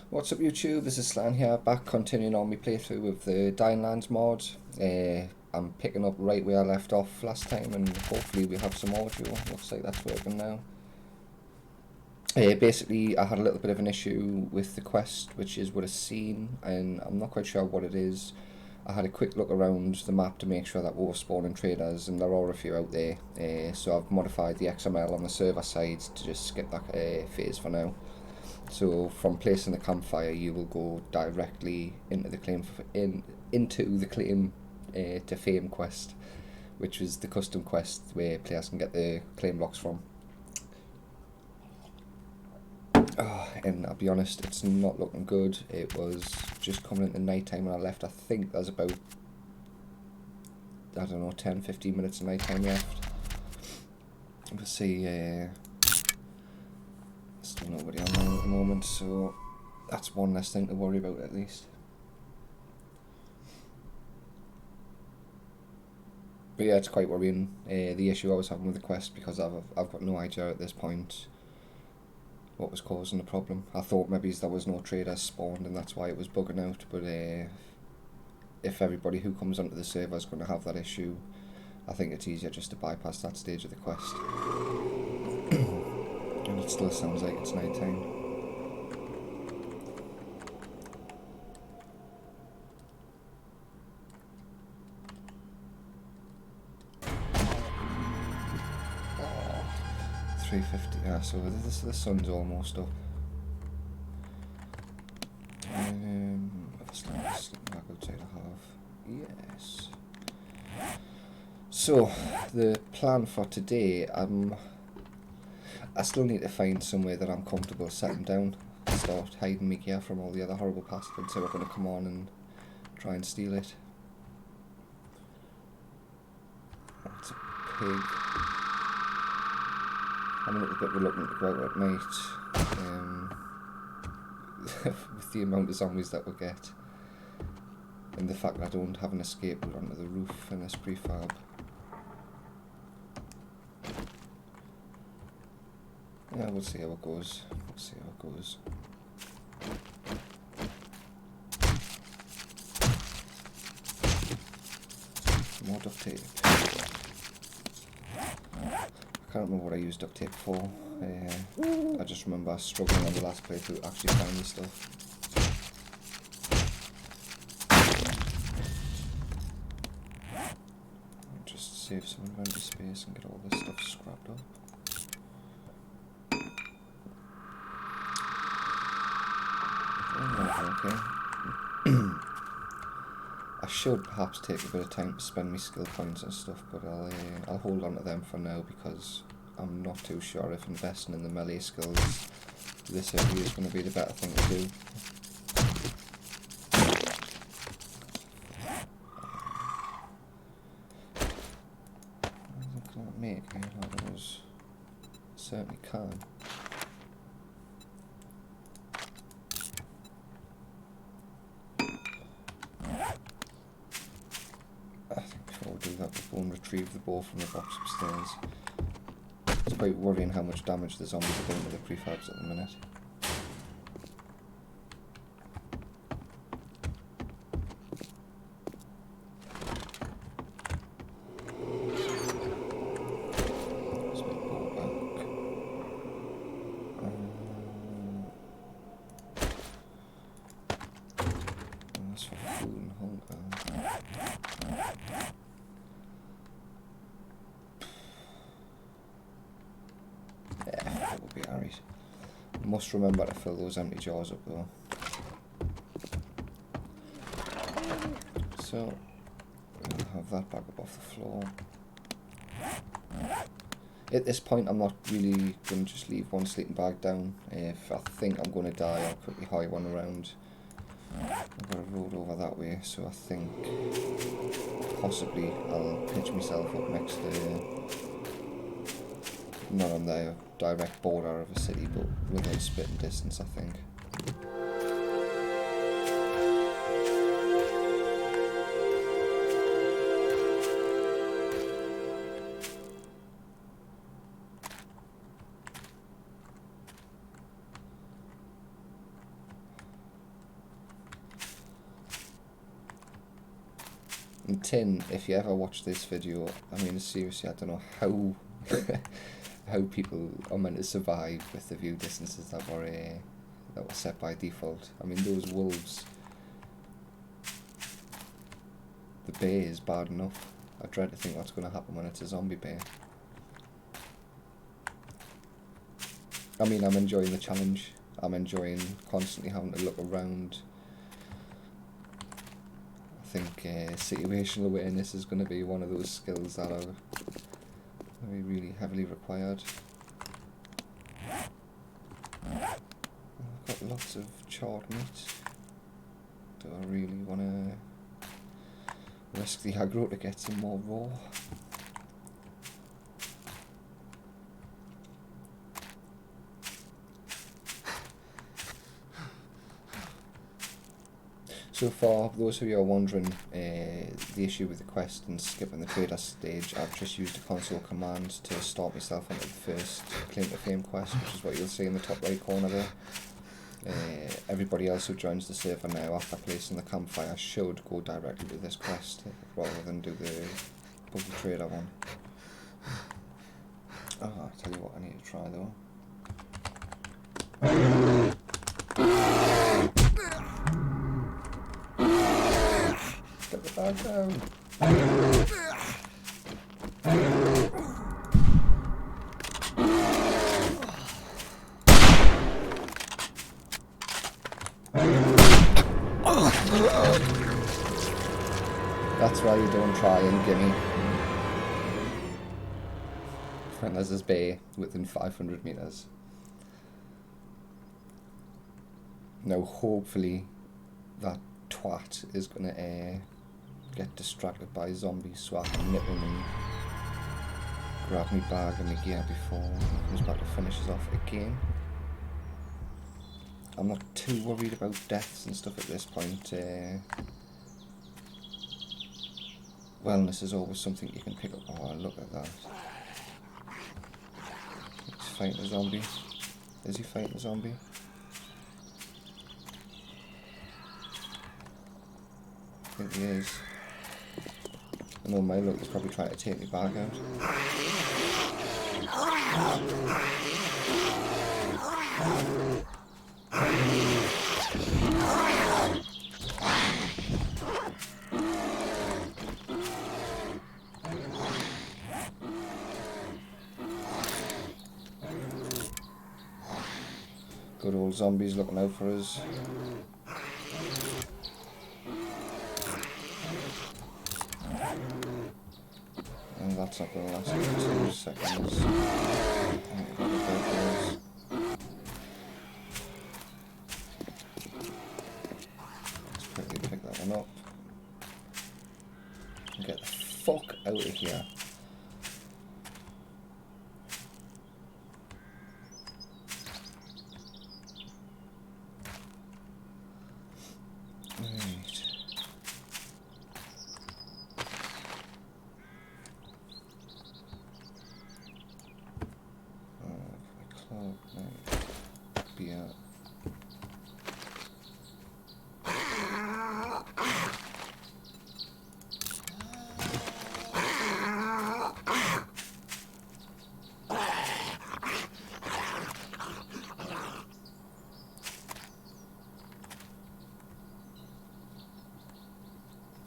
What's up YouTube, this is Slaan here, back continuing on my playthrough with the Dying Lands mod. I'm picking up right where I left off last time and hopefully we have some audio. Looks like that's working now. Basically I had a little bit of an issue with the quest, which is with a scene, and I'm not quite sure what it is. I had a quick look around the map to make sure that we were spawning traders, and there are a few out there, so I've modified the XML on the server side to just skip that phase for now. So from placing the campfire, you will go directly into the claim to fame quest, which is the custom quest where players can get the claim blocks from. And I'll be honest, it's not looking good. It was just coming into night time when I left. I think there's about, I don't know, 10-15 minutes of night time left. Let's see, still nobody online at the moment, so that's one less thing to worry about at least. But yeah, it's quite worrying, the issue I was having with the quest, because I've got no idea at this point what was causing the problem. I thought maybe there was no traders spawned and that's why it was bugging out, but if everybody who comes onto the server is going to have that issue, I think it's easier just to bypass that stage of the quest. And it still sounds like it's night time. Oh, 3:50. Yeah, so the sun's almost up. Back outside a half. Yes. So the plan for today, I still need to find somewhere that I'm comfortable setting down, start hiding my gear from all the other horrible bastards who are going to come on and try and steal it. That's a pig. I'm a little bit reluctant to go out at night, with the amount of zombies that we'll get, and the fact that I don't have an escape route onto the roof in this prefab. Yeah, we'll see how it goes. More duct tape. I can't remember what I used duct tape for. I just remember struggling on the last playthrough to actually find this stuff. I'll just save some inventory space and get all this stuff scrapped up. Okay. I should perhaps take a bit of time to spend my skill points and stuff, but I'll hold on to them for now because I'm not too sure if investing in the melee skills this area is going to be the better thing to do. Can I make any of those? Certainly can. Before and retrieve the ball from the box upstairs. It's quite worrying how much damage the zombies are doing to the prefabs at the minute. Let's make the ball back. And that's for food and hunger. That will be alright. Must remember to fill those empty jars up though. So, we'll have that back up off the floor. At this point I'm not really going to just leave one sleeping bag down. If I think I'm going to die, I'll quickly hide one around. I've got a road over that way, so I think possibly I'll pitch myself up next to, not on the direct border of a city, but within spitting distance, I think. And Tin, if you ever watch this video, I mean seriously, I don't know how how people are meant to survive with the view distances that were set by default. I mean those wolves, the bear is bad enough. I dread to think what's going to happen when it's a zombie bear. I mean, I'm enjoying the challenge. I'm enjoying constantly having to look around. I think situational awareness is going to be one of those skills that are very really heavily required. I've got lots of charred meat. Do I really want to risk the aggro to get some more raw? So for those of you who are wondering, the issue with the quest and skipping the trader stage, I've just used a console command to start myself onto the first claim to fame quest, which is what you'll see in the top right corner there. Everybody else who joins the server now after placing the campfire should go directly to this quest rather than do the buggy trader one. Oh, I'll tell you what I need to try though. Get the bag down. That's why you don't try and gimme. And there's this bay within 500 meters. Now hopefully that twat is gonna get distracted by zombies so I can nip him and grab me bag and my gear before he comes back to finish us off again. I'm not too worried about deaths and stuff at this point. Wellness is always something you can pick up. Oh, look at that. He's fighting a zombie. Is he fighting a zombie? I think he is. I know my luck is probably trying to take me back out. Good old zombies looking out for us. And that's not going to last 2 seconds. Let's quickly pick that one up. And get the fuck out of here.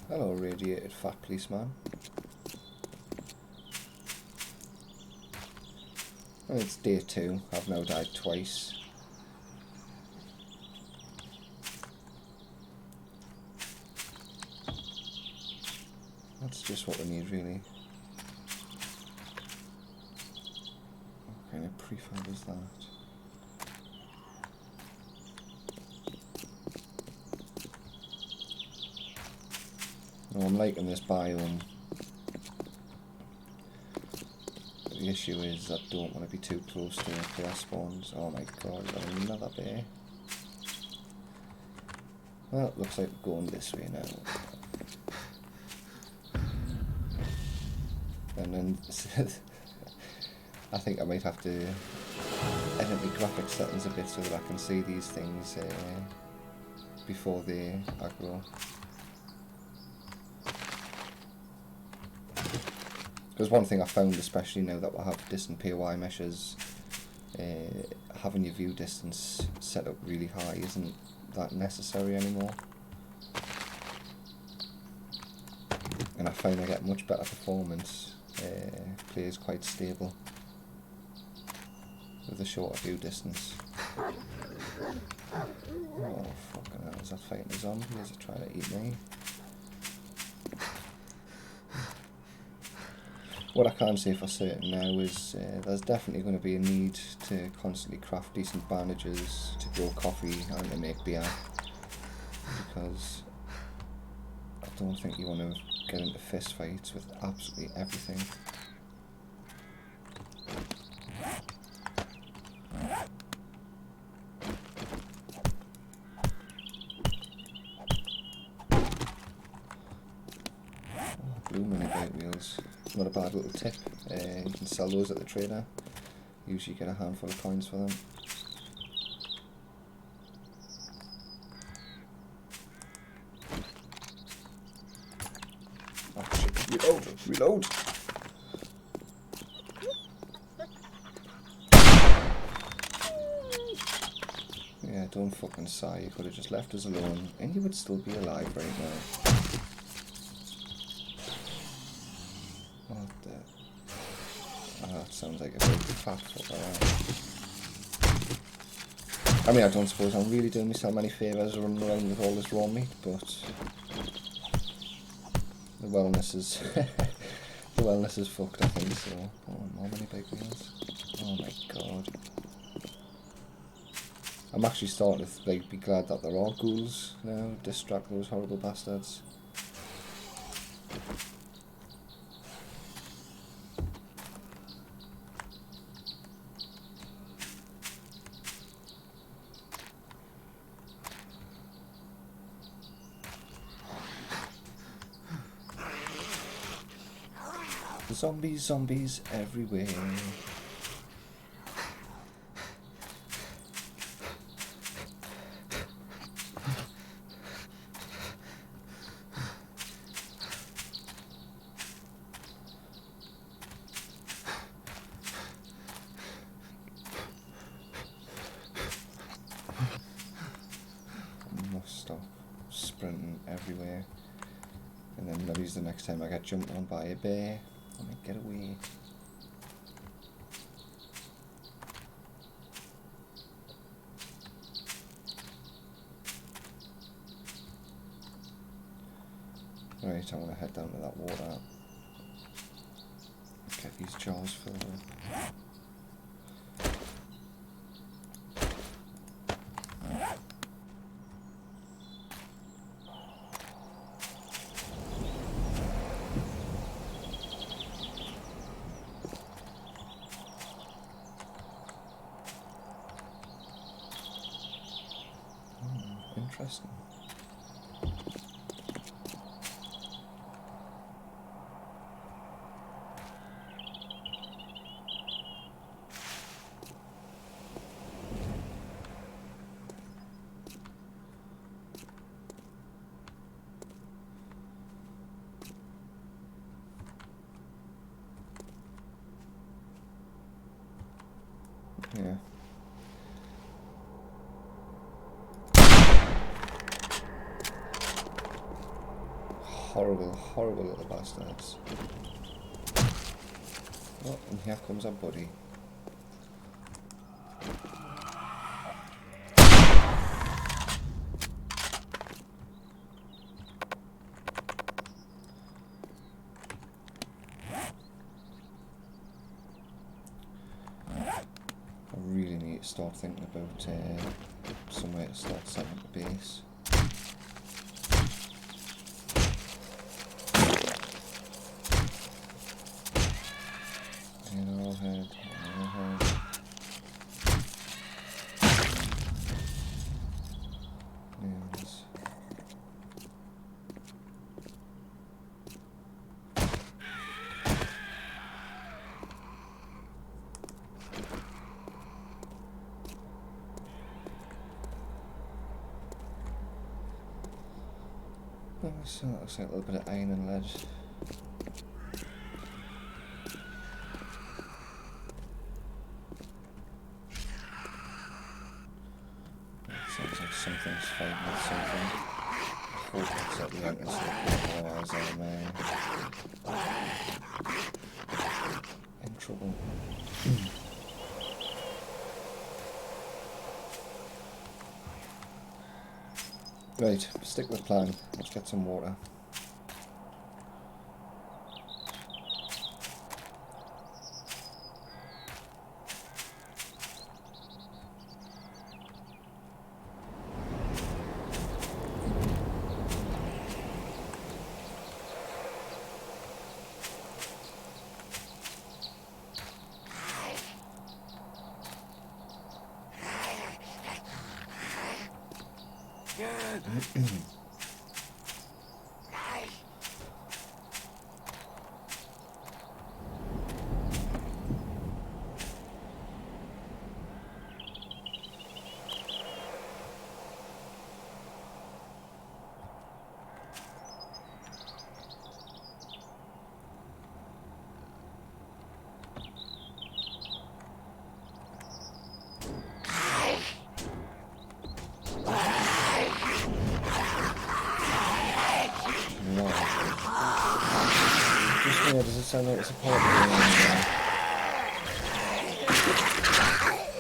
Hello, radiated fat policeman. And it's day 2. I've now died twice. That's just what we need, really. What kind of prefab is that? No, I'm liking this biome. The issue is I don't want to be too close to player spawns. Oh my god, got another bear. Well, it looks like we're going this way now. And then I think I might have to edit the graphics settings a bit so that I can see these things before they aggro. Because one thing I found, especially now that we have distant POI meshes, having your view distance set up really high isn't that necessary anymore. And I find I get much better performance. Plays quite stable with a shorter view distance. Oh fucking hell, is that fighting a zombie? Is it trying to eat me? What I can say for certain now is there's definitely going to be a need to constantly craft decent bandages to grow coffee and to make beer, because I don't think you want to get into fist fights with absolutely everything. Blue mini bike wheels, not a bad little tip. You can sell those at the trader. Usually get a handful of coins for them. Oh shit, reload, reload! Yeah, don't fucking sigh, you could have just left us alone and you would still be alive right now. What the... Oh, that sounds like a big fat fucker. I mean, I don't suppose I'm really doing myself many favours running around with all this raw meat, but the wellness is the wellness is fucked, I think. So, oh, more many big wheels. Oh my god! I'm actually starting to be glad that there are ghouls now. Distract those horrible bastards. Zombies, zombies everywhere. I must stop sprinting everywhere. And then maybe the next time I get jumped on by a bear, I might get away. Right, I want to head down to that water. Get these jars filled up. Interesting. Yeah. Horrible, horrible little bastards. Oh, and here comes our buddy. I really need to start thinking about somewhere to start setting up a base. Arrowhead, arrowhead. Nails. So that looks like a little bit of iron and lead. like something's fighting with something. I hope it's at the entrance to the cave, otherwise I'm in trouble. Right, stick with the plan. Let's get some water. Does it sound like it's a part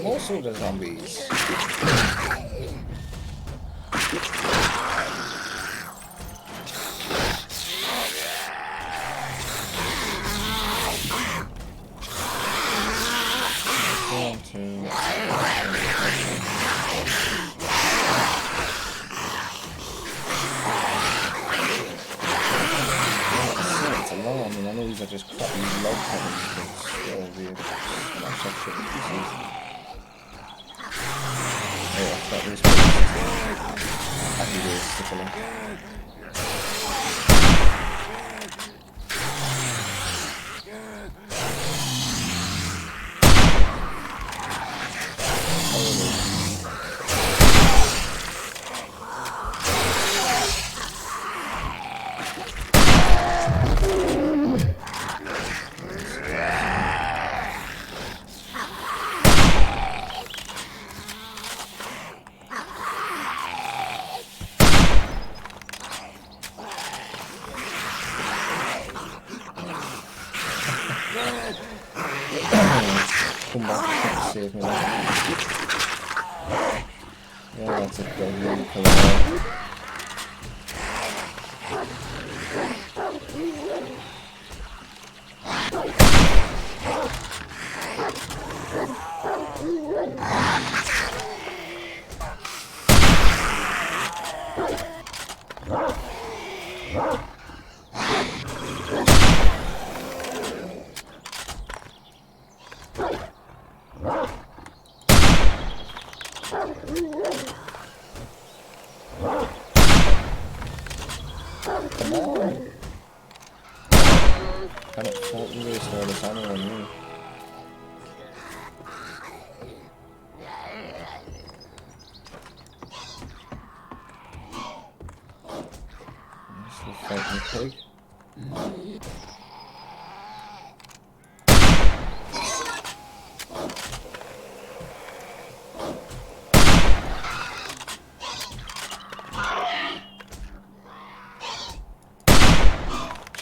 more so the zombies. I know these are just crappy log cabins, but still weird. Smash that shit to pieces. Oh, I thought this was happy days stickling. Come back, save me now. Yeah, that's a deadly killer. Come on! Cannot fucking waste all this ammo on you. Still fighting the pig.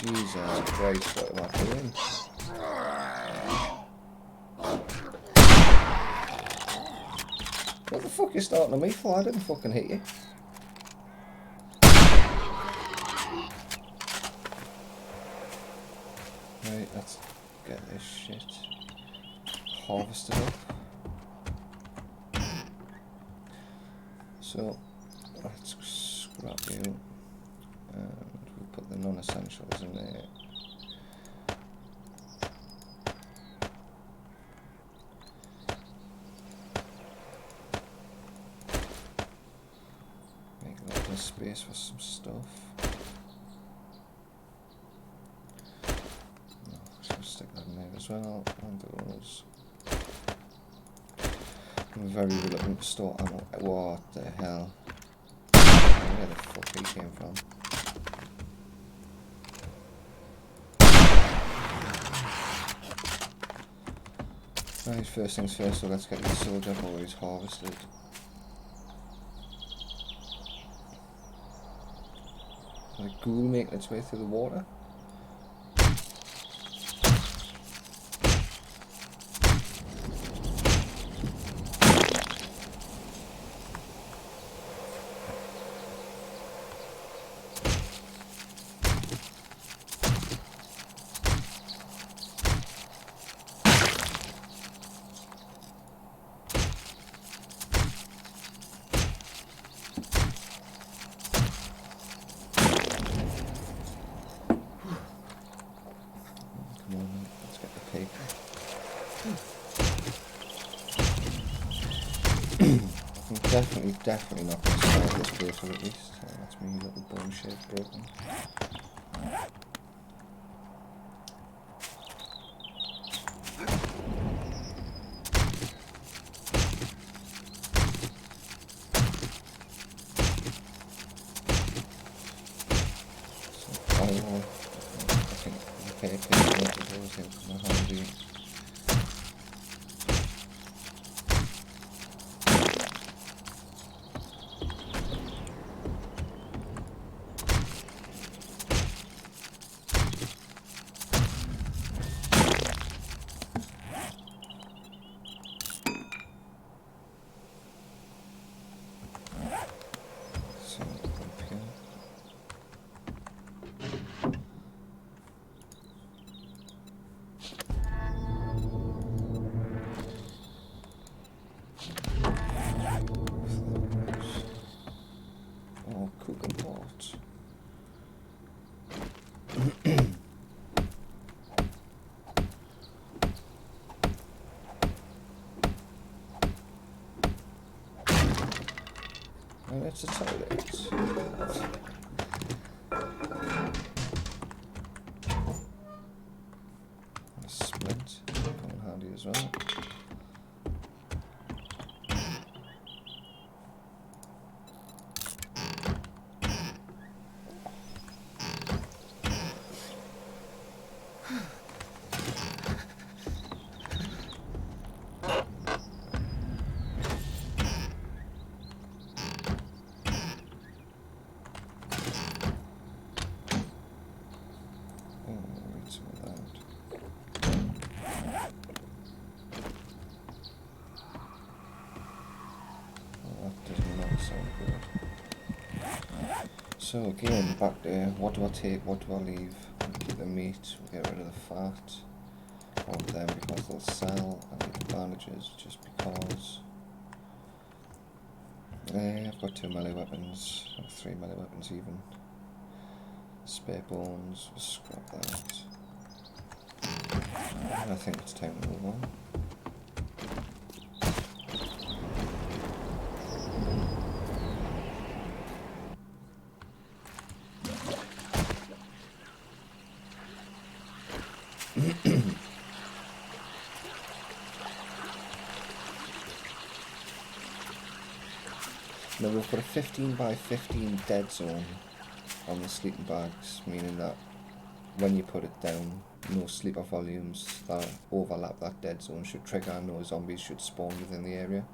Jesus Christ, what am I doing? What the fuck are you starting on me for? I didn't fucking hit you. Right, let's get this shit harvested up. So, let's scrap you. And we'll put the non-essentials in there. Make a little bit of space for some stuff. No, let's stick that in there as well. And those. I'm very reluctant to store ammo. What the hell? Where the fuck he came from? Right, first things first, so let's get these soldier boys harvested. a ghoul making its way through the water. Definitely not going to start this playthrough at least. That's me little bone shape broken. So I think the paper is always going to come handy. And it's a toilet. And a splint, come in handy as well. So again, back there, what do I take, what do I leave? I'll keep the meat, we'll get rid of the fat. Of them because they'll sell, and the bandages just because. I've got 2 melee weapons, or 3 melee weapons even. Spare bones, we'll scrap that. And I think it's time to move on. Now we've got a 15 by 15 dead zone on the sleeping bags, meaning that when you put it down, no sleeper volumes that overlap that dead zone should trigger, and no zombies should spawn within the area.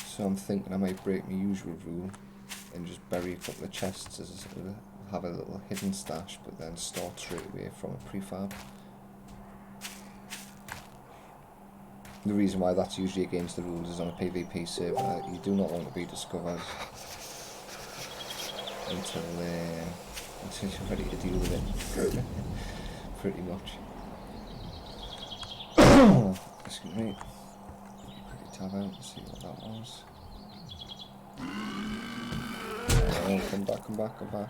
So I'm thinking I might break my usual rule and just bury a couple of chests as have a little hidden stash, but then start straight away from a prefab. The reason why that's usually against the rules is on a PvP server, you do not want to be discovered until you're ready to deal with it, pretty much. Excuse me. Quickly tab out and see what that was. Oh, come back, come back, come back.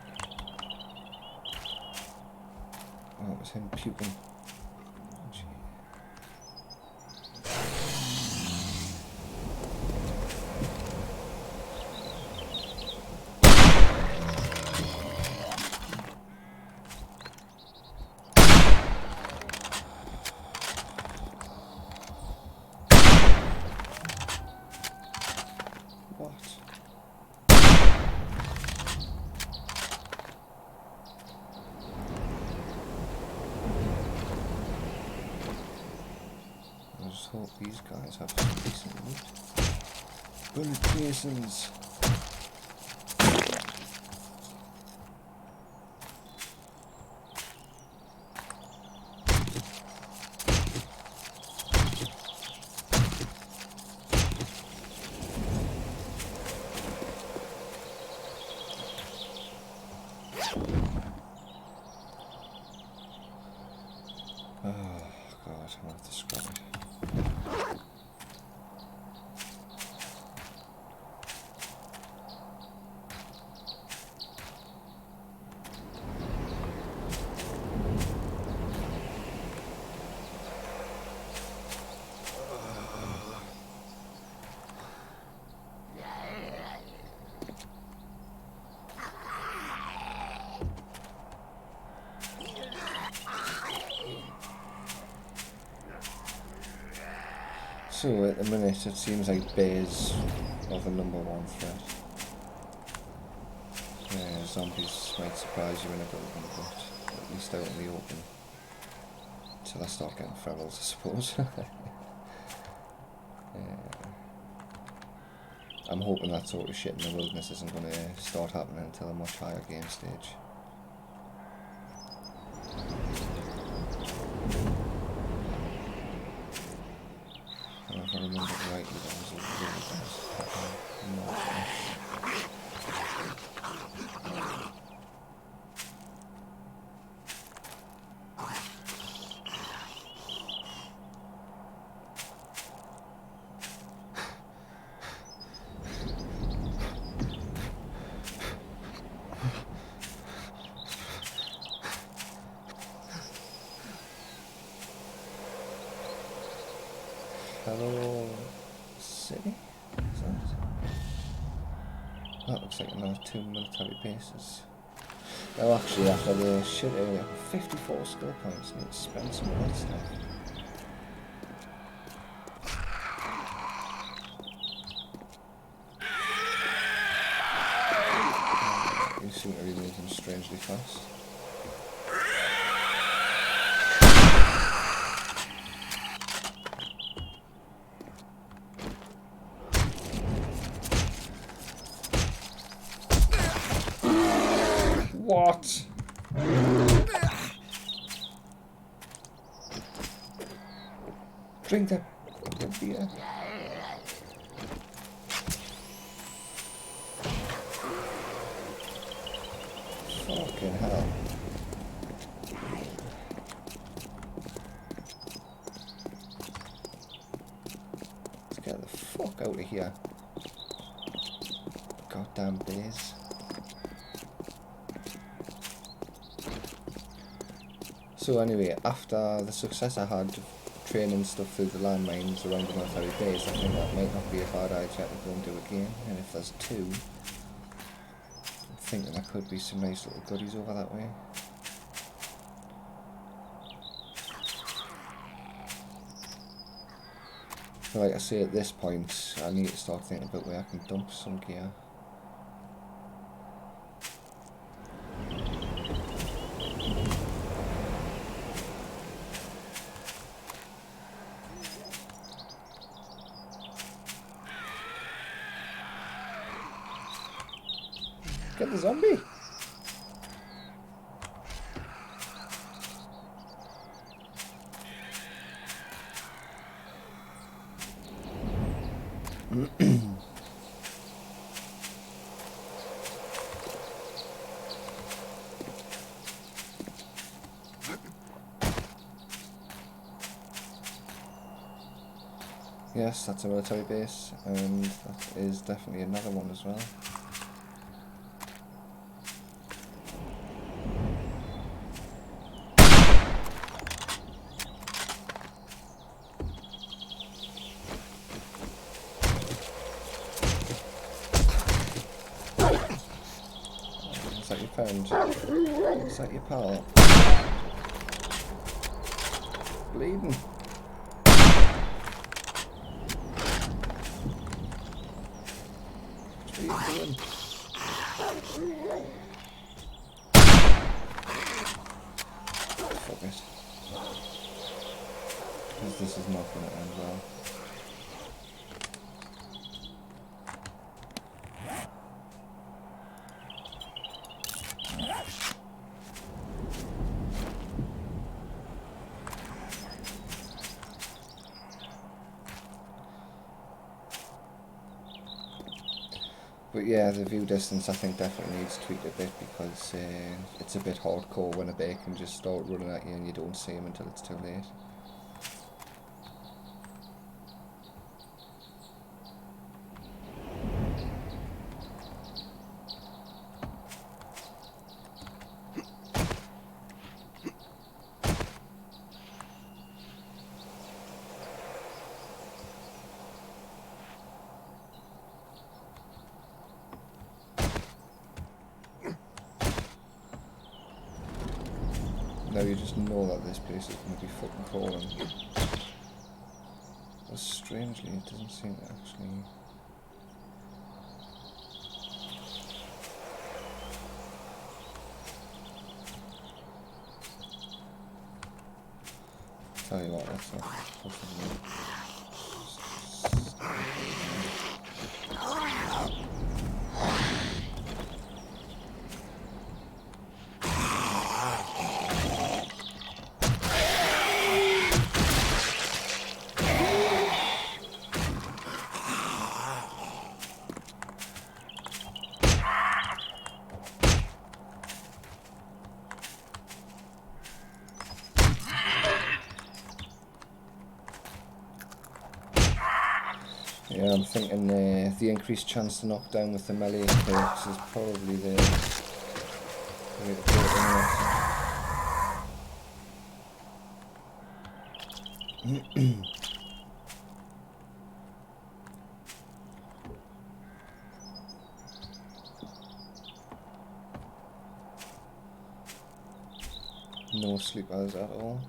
Oh, it was him puking. Hope these guys have some decent loot. Bullet casings. Right, I'll have to scrap it. So at the minute it seems like bears are the #1 threat. Zombies might surprise you in a building, but at least out in the open. Until I start getting ferals, I suppose. I'm hoping that sort of shit in the wilderness isn't going to start happening until a much higher game stage. If I remember rightly, that was a really bad. Hello, city? Is that? That looks like another 2 military bases. Oh, actually, after the shit area, 54 skill points, need to spend some of that stuff. You seem to be moving strangely fast. What? Drink that beer. Fucking hell. Let's get the fuck out of here. Goddamn bears. So anyway, after the success I had training stuff through the landmines around the military base, I think that might not be a bad idea to go and do again. And if there's 2, I'm thinking there could be some nice little goodies over that way. So like I say, at this point, I need to start thinking about where I can dump some gear. Get the zombie! Yes, that's a military base, and that is definitely another one as well. Is that your friend? Is that your pal? Bleeding. What are you doing? Fuck it. Because this is not going to end well. But yeah, the view distance I think definitely needs tweaked a bit because it's a bit hardcore when a bear can just start running at you and you don't see him until it's too late. just know that this place is going to be fucking crawling. But strangely, it doesn't seem to actually... Tell you what, that's not possible. Yeah, I'm thinking the increased chance to knock down with the melee perks is probably the way to do it. No sleepers at all.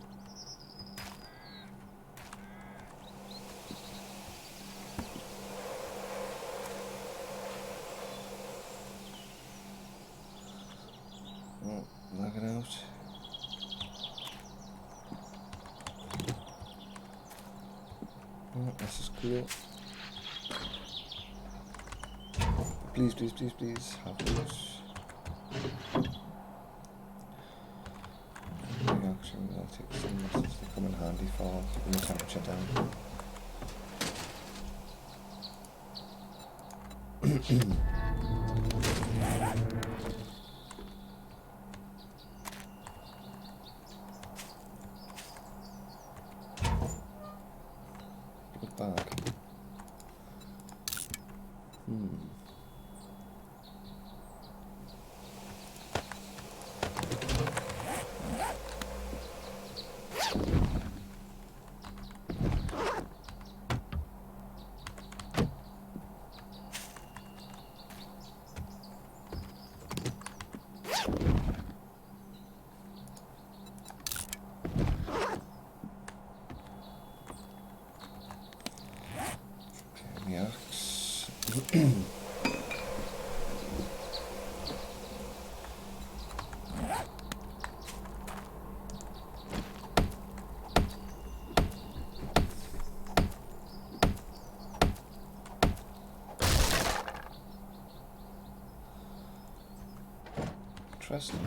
Oh, lagging out. Oh, this is cool. Please, please, please, please, have those. Actually, I'll take some since they come in handy for keeping the temperature down. Good bag. Interesting.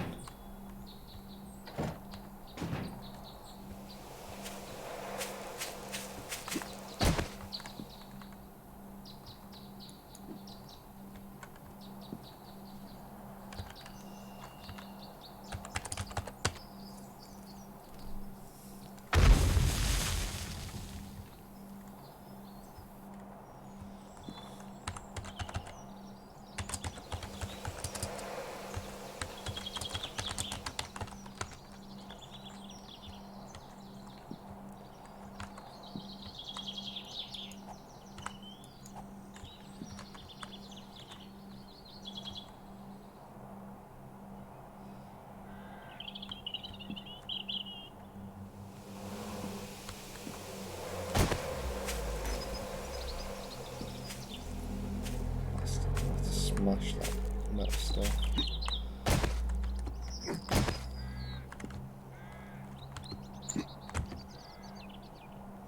Smash that metal stuff.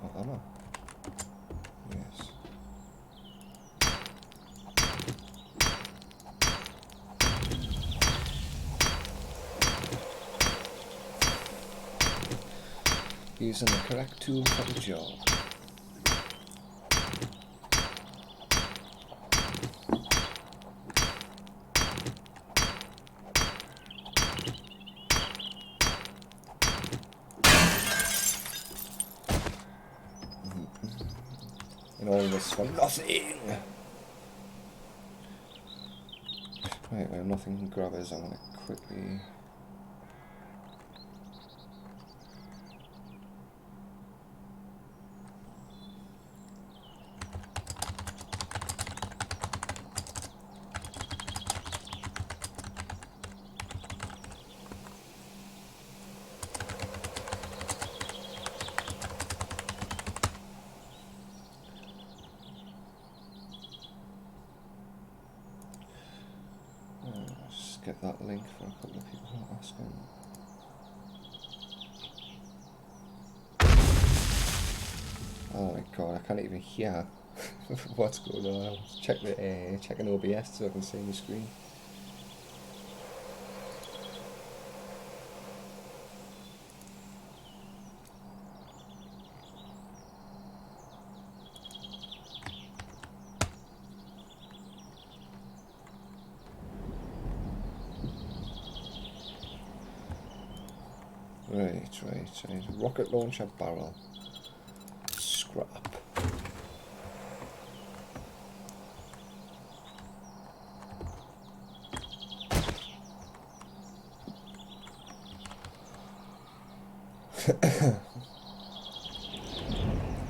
Oh, ammo. Yes. Using the correct tool for the job. And all this for nothing! Right, we have nothing to grab us. I'm going to quickly... get that link for a couple of people who are asking. Oh my god, I can't even hear what's going on. Check the checking OBS so I can see my screen. Right. Rocket launcher barrel. Scrap.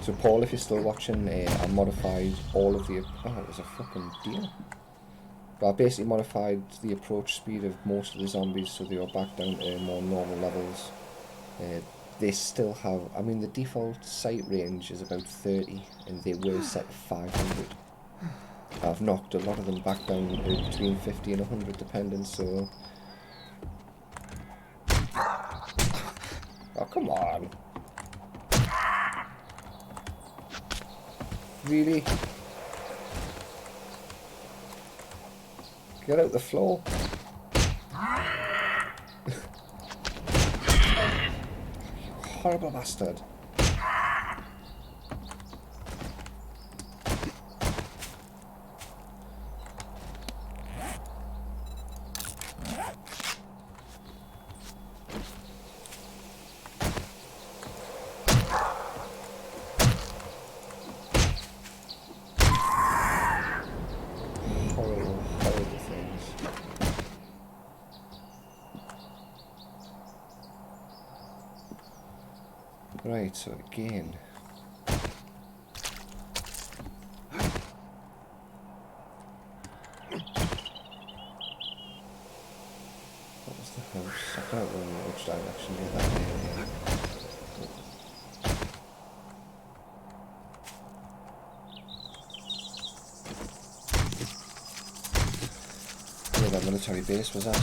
So Paul, if you're still watching, I modified all of the... Oh, it was a fucking deer. But I basically modified the approach speed of most of the zombies so they are back down to more normal levels. They still have... I mean, the default sight range is about 30 and they were set to 500. I've knocked a lot of them back down to between 50 and 100 depending, so... Oh, come on. Really? Get out the floor. You horrible bastard. Horrible things. Right, so again. What was the house? I can't remember which direction did that in. Where that military base was at.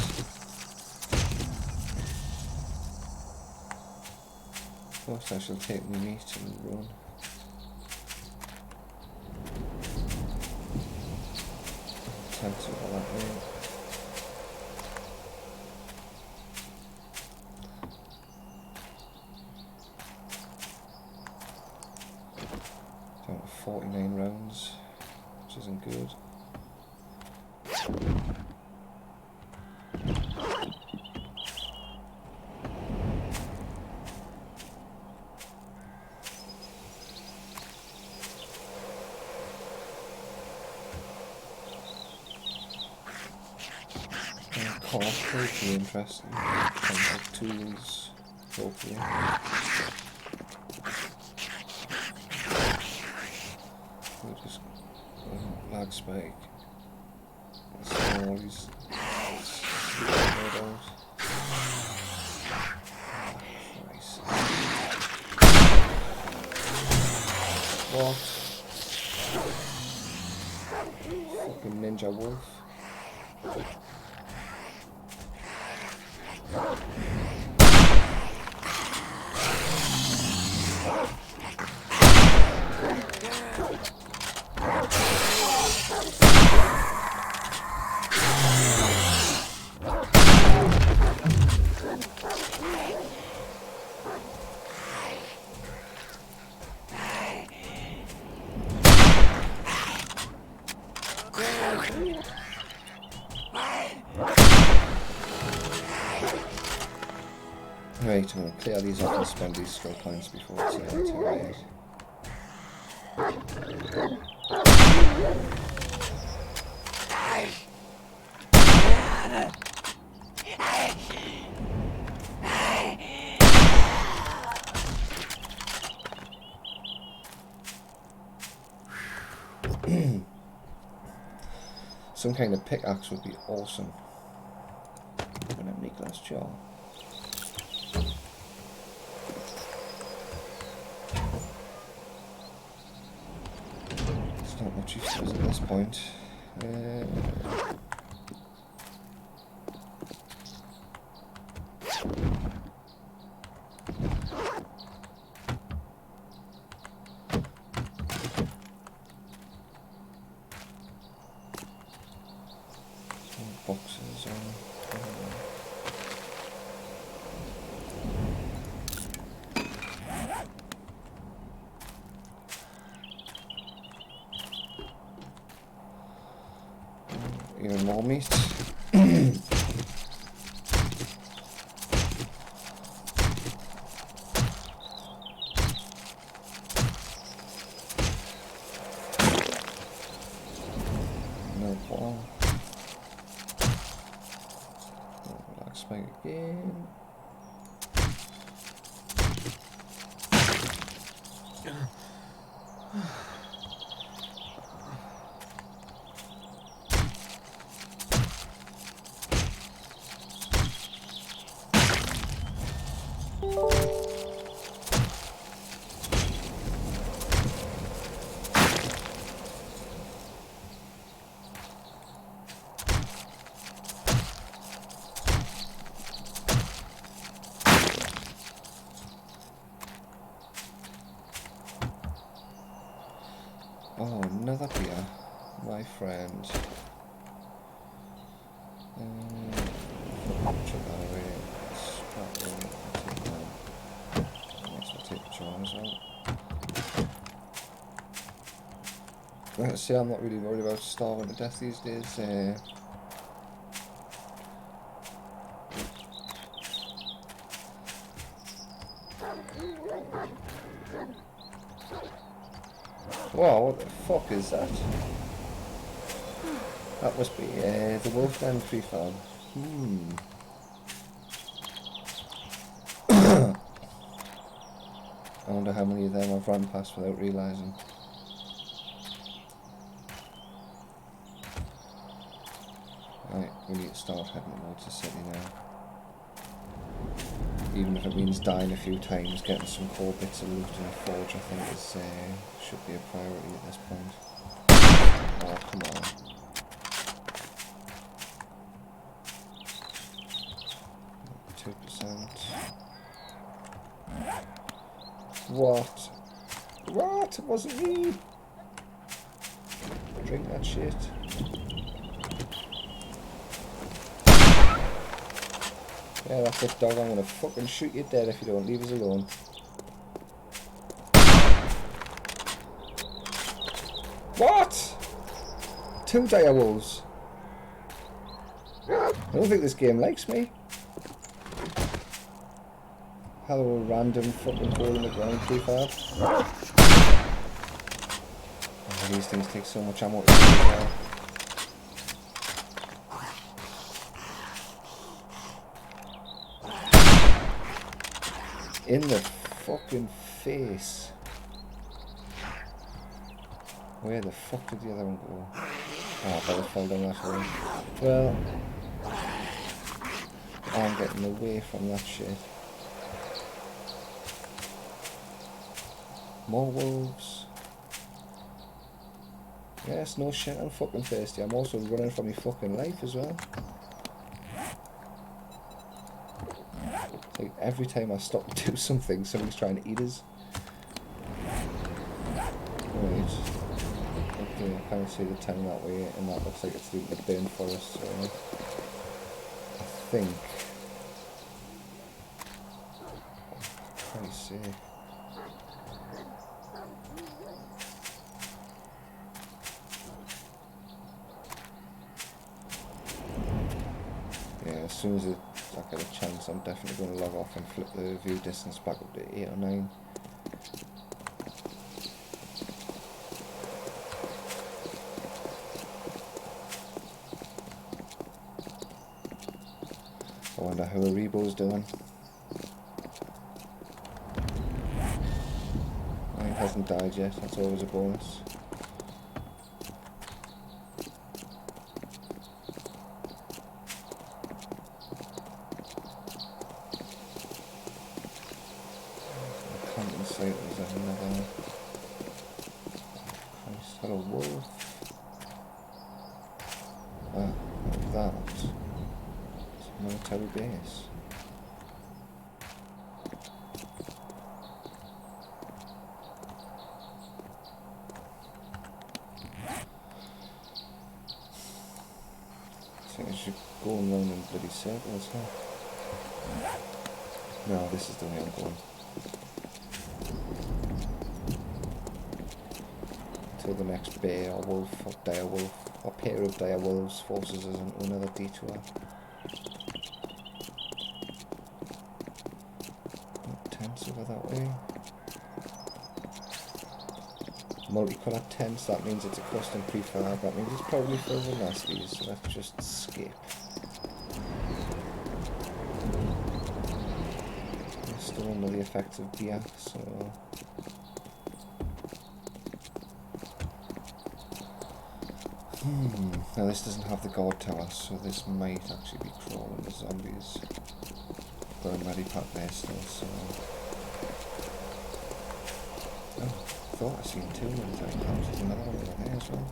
First I shall take my meat and run. Tents over that way. Down to 49 rounds, which isn't good. Could be interesting. Contact tools, hopefully. We'll just lag spike. All these photos. What? Fucking ninja wolf. Right, I'm going to clear these off and spend these skill points before it's too late. Some kind of pickaxe would be awesome. Open up my glass jar. It's not much use at this point. Even more meat. No ball. Black spike again. Oh, another beer, my friend. Check that away. Scrap it. Take that. Next, I'll take the charms out. See, I'm not really worried about starving to death these days. Wow, what the fuck is that? That must be the Wolfman prefab. I wonder how many of them I've run past without realising. Right, we need to start heading towards the city now. Even if it means dying a few times, getting some core bits of loot in a forge, I think is should be a priority at this point. Oh, come on. What? What? It wasn't me! Drink that shit. Yeah, that's it, dog. I'm gonna fucking shoot you dead if you don't leave us alone. What? 2 dire wolves. I don't think this game likes me. Hello, random fucking hole in the ground prefab. Oh, these things take so much ammo to do as well. In the fucking face. Where the fuck did the other one go? Oh, I better fall down that way. Well, I'm getting away from that shit. More wolves. Yes, no shit, I'm fucking thirsty. I'm also running for my fucking life as well. It's like every time I stop to do something, somebody's trying to eat us. Right. Okay, I can't see the town that way, and that looks like it's the burn forest, so I think... For Christ's sake. As soon as I get a chance, I'm definitely going to log off and flip the view distance back up to 8 or 9. I wonder how Aribo's doing. He hasn't died yet, that's always a bonus. Hello, wolf. Ah, that. It's a military base. I think I should go around in bloody circles, huh? No, this is the way I'm going. Till the next bear or wolf or dire wolf. Our pair of dire wolves forces us into another detour. Tents over that way. Multicoloured tents, that means it's a custom prefab, that means it's probably full of nasties, so let's just skip. We're still under the effects of beer, so... Now this doesn't have the guard tower, so this might actually be crawling with zombies. Got a medipack there still, so... Oh, I thought I seen two military camps. There's another one over there as well.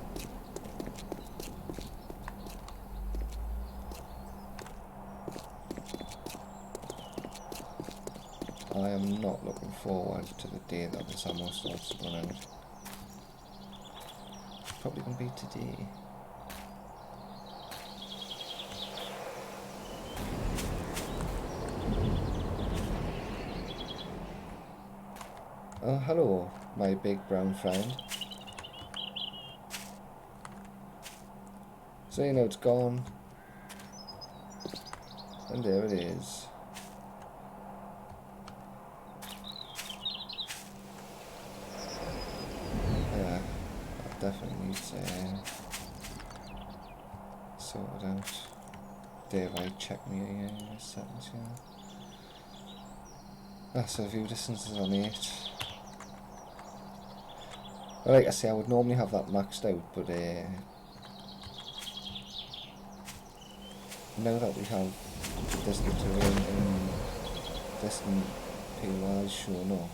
I am not looking forward to the day that this ammo starts to run out. It's probably going to be today. Oh, hello, my big brown friend. So you know it's gone. And there it is. Yeah, that definitely needs sorted out. Dave, I check me settings here. Ah, so view distance is on 8. Well, like I say, I would normally have that maxed out, but now that we have distant terrain and distant POIs showing up,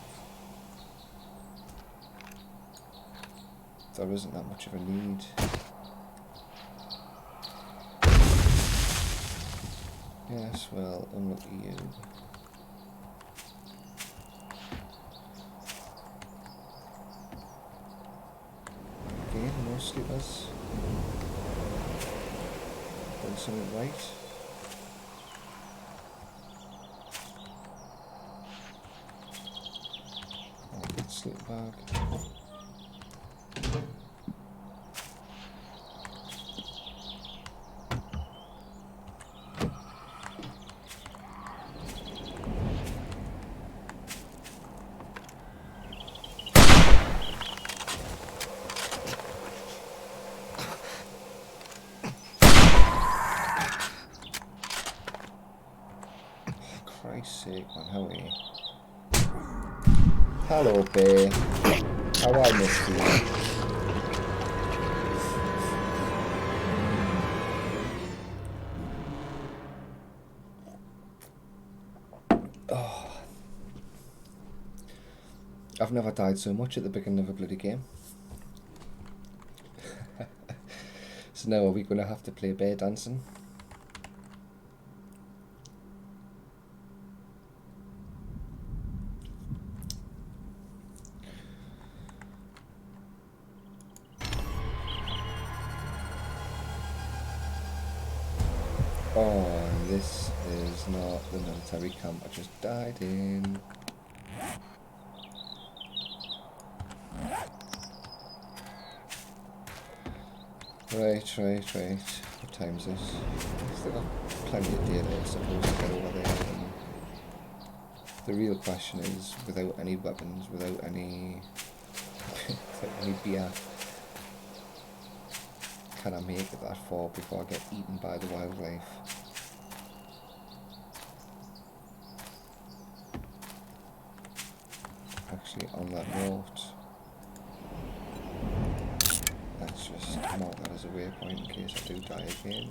there isn't that much of a need. Yes, well, unlucky you. Again, more sleepers. Done something right. Oh, good sleep bag. Christ's sake, man, how are you? Hello, Bear. How I missed you. Oh. I've never died so much at the beginning of a bloody game. So now are we going to have to play bear dancing? Oh, this is not the military camp I just died in. Right. What time is it? I've still got plenty of daylight, I suppose, to get over there. And the real question is, without any weapons, without any beer, can I make it that far before I get eaten by the wildlife? Actually, on that note, let's just mark that as a waypoint in case I do die again.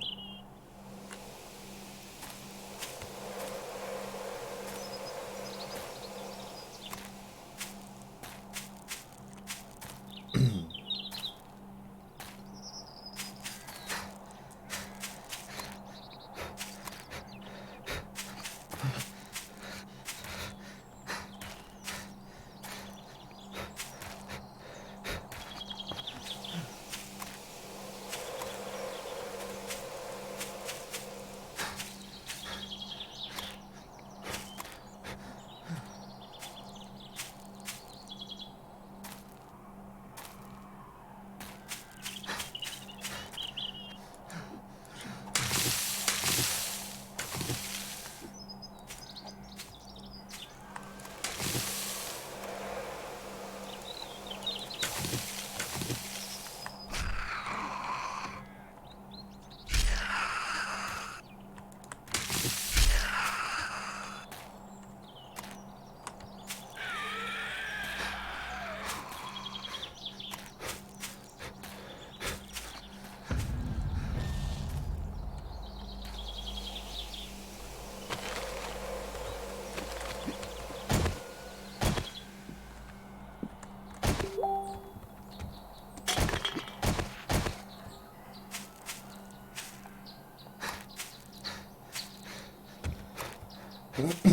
Looks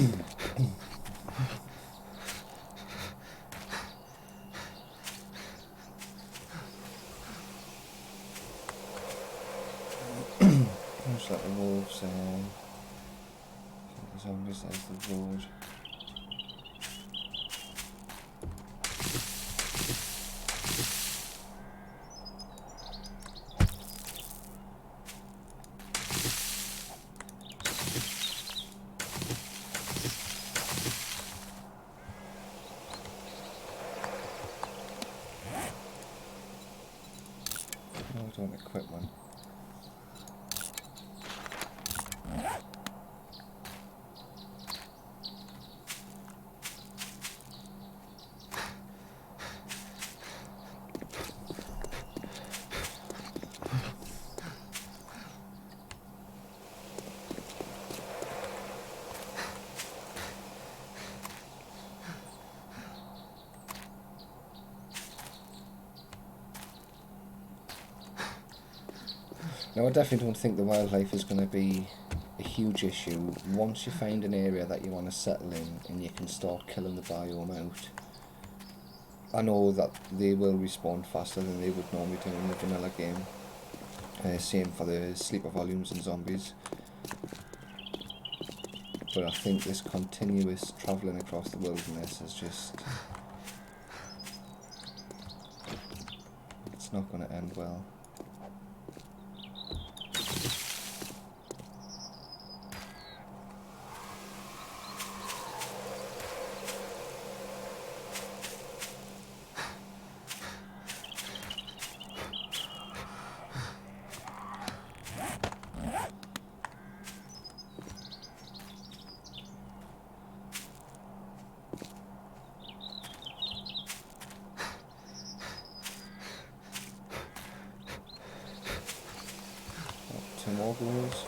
like the wolves. The zombies. There's the road. Oh, I don't equip one. Now, I definitely don't think the wildlife is going to be a huge issue once you find an area that you want to settle in and you can start killing the biome out. I know that they will respawn faster than they would normally do in the vanilla game. Same for the sleeper volumes and zombies. But I think this continuous travelling across the wilderness is just... it's not going to end well. Two more blows.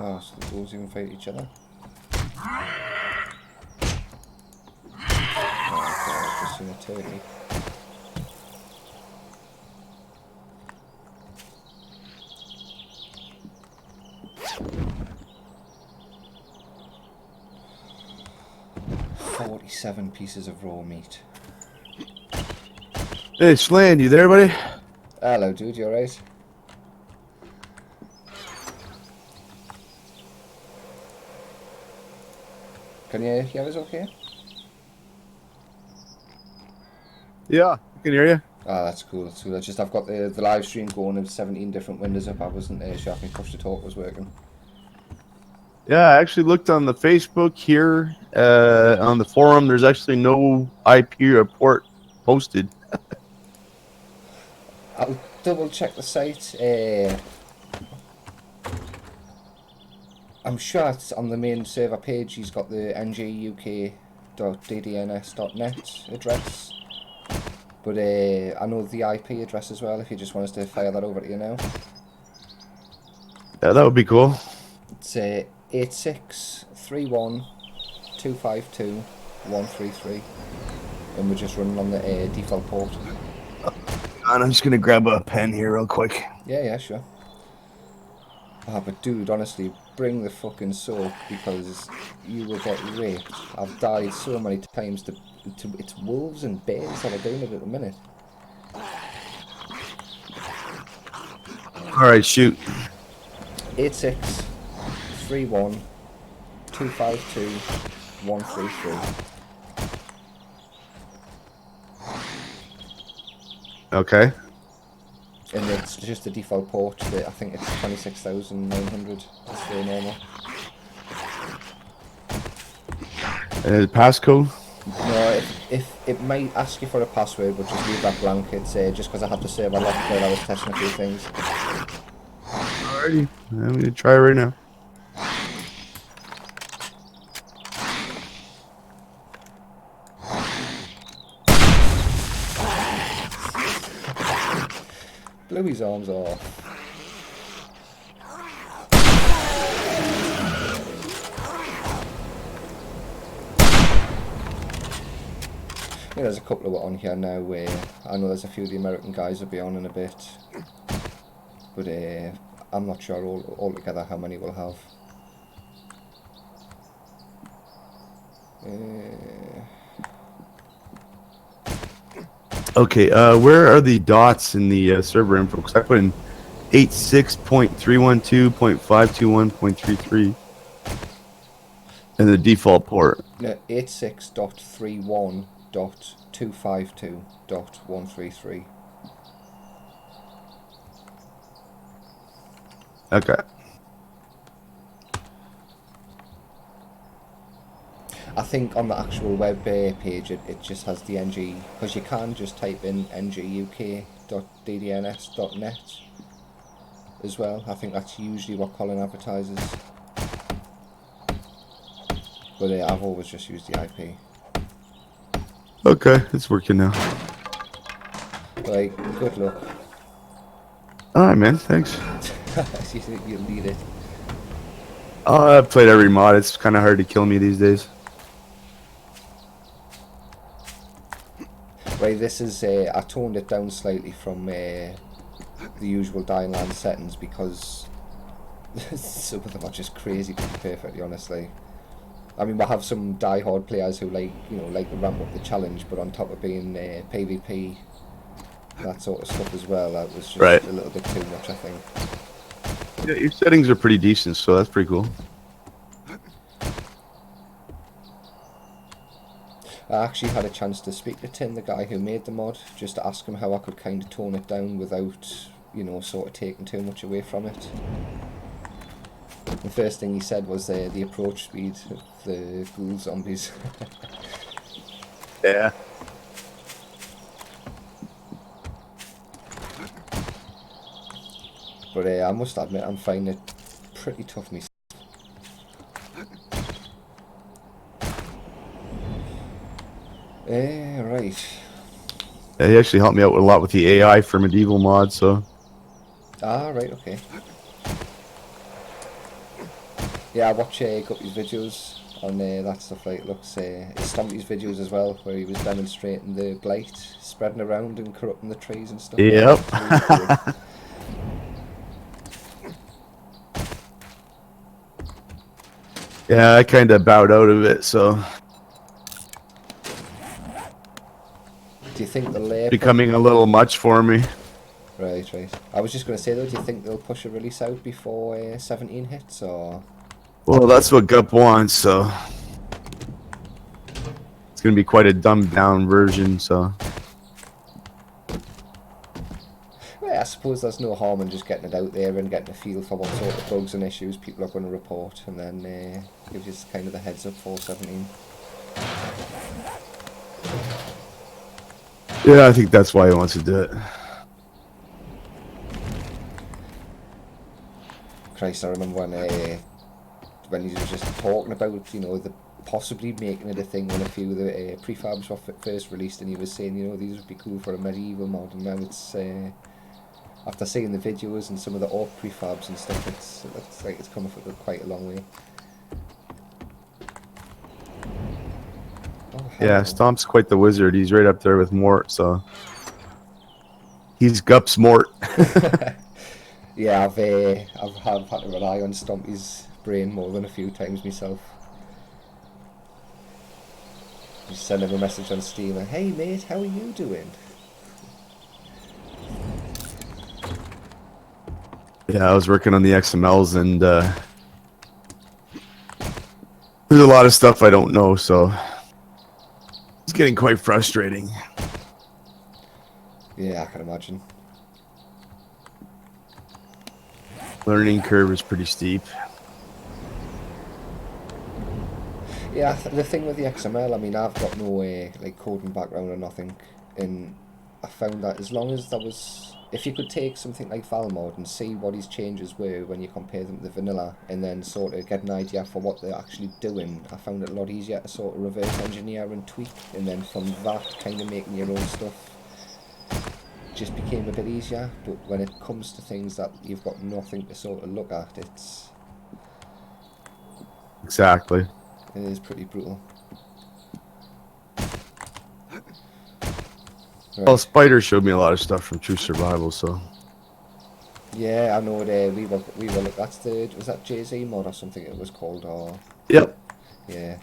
Oh, so the wolves even fight each other? Oh, okay, I've just seen a turkey. "47 pieces of raw meat." Hey, Slaan, you there, buddy? Hello, dude, you alright? Can you hear us okay? Yeah, I can hear you. Ah, that's cool, that's cool. I've got the live stream going with 17 different windows up. I wasn't sure if my push to talk was working. Yeah, I actually looked on the Facebook here. On the forum, there's actually no IP report posted. I'll double check the site. I'm sure it's on the main server page. He's got the nguk.ddns.net address. But I know the IP address as well, if you just want us to fire that over to you now. Yeah, that would be cool. It's 8631252133, and we're just running on the default port. And I'm just gonna grab a pen here real quick. Yeah, sure. Oh, but dude, honestly, bring the fucking soap, because you will get raped. I've died so many times to it's wolves and bears that are doing it at the minute. Alright, shoot. 8631252133. Okay. And it's just the default port. I think it's 26,900. That's the normal. And the passcode? No, if it might ask you for a password, but just leave that blank. It's just because I had to save a lot while I was testing a few things. Alrighty. I'm gonna try right now. Blew his arms off. Yeah, there's a couple of on here now where I know there's a few of the American guys will be on in a bit, but I'm not sure altogether how many we'll have. Okay, where are the dots in the server info? Because I put in 86.312.521.33 in the default port. No, 86.31.252.133. Okay. I think on the actual web page it just has the ng, because you can just type in nguk.ddns.net as well. I think that's usually what Colin advertises, but I've always just used the IP. Okay, it's working now. Like, good luck. Alright, man, thanks. You think you'll need it? I've played every mod. It's kind of hard to kill me these days. Right, this is, I toned it down slightly from the usual dying land settings, because some of them are just crazy, to be perfectly honest. Like, I mean, we'll have some die-hard players who like to ramp up the challenge, but on top of being PvP, that sort of stuff as well, that was just Right. a little bit too much, I think. Yeah, your settings are pretty decent, so that's pretty cool. I actually had a chance to speak to Tim, the guy who made the mod, just to ask him how I could kind of tone it down without, sort of taking too much away from it. The first thing he said was the approach speed of the ghoul zombies. Yeah. But I must admit, I'm finding it pretty tough myself. Right. Yeah, he actually helped me out a lot with the AI for medieval mod, so. Ah, right, okay. Yeah, I watch Guppy's videos on that stuff. Like, looks Stompy's videos as well, where he was demonstrating the blight spreading around and corrupting the trees and stuff. Yep. Really cool. Yeah, I kind of bowed out of it, so. Do you think the layer Becoming a little much for me. Right. I was just going to say though, do you think they'll push a release out before 17 hits, or? Well, that's what Gup wants, so. It's going to be quite a dumbed down version, so. Well, I suppose there's no harm in just getting it out there and getting a feel for what sort of bugs and issues people are going to report, and then gives you kind of the heads up for 17. Yeah, I think that's why he wants to do it. Christ, I remember when he was just talking about, you know, the possibly making it a thing when a few of the prefabs were first released, and he was saying, you know, these would be cool for a medieval mod, and now it's, after seeing the videos and some of the orc prefabs and stuff, it looks like it's come quite a long way. Oh, Yeah, hello. Stomp's quite the wizard. He's right up there with Mort, so he's Gups Mort. Yeah, I've had to rely on Stompy's brain more than a few times myself. Just send him a message on Steam like, hey mate, how are you doing? Yeah, I was working on the XMLs, and there's a lot of stuff I don't know, so it's getting quite frustrating. Yeah, I can imagine. Learning curve is pretty steep. Yeah, the thing with the XML, I mean, I've got no like coding background or nothing, and I found that as long as if you could take something like Valmod and see what his changes were when you compare them to the vanilla, and then sort of get an idea for what they're actually doing, I found it a lot easier to sort of reverse engineer and tweak, and then from that kind of making your own stuff just became a bit easier. But when it comes to things that you've got nothing to sort of look at, it Exactly. is pretty brutal. Well, Right. Spider showed me a lot of stuff from True Survival, so Yeah, I know it. We were that's the, was that Jay-Z mod or something it was called, or yep. yeah.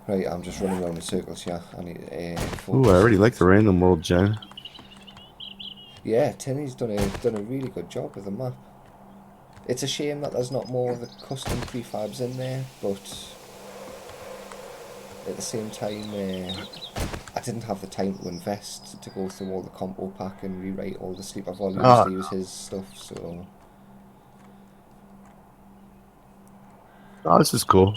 Right, I'm just running around in circles here. I need to Ooh, I focus. already like the random world gen. Yeah, Tinny's done a really good job with the map. It's a shame that there's not more of the custom prefabs in there, but at the same time, I didn't have the time to invest to go through all the compo pack and rewrite all the sleeper volumes Oh, to use his stuff, so oh, this is cool.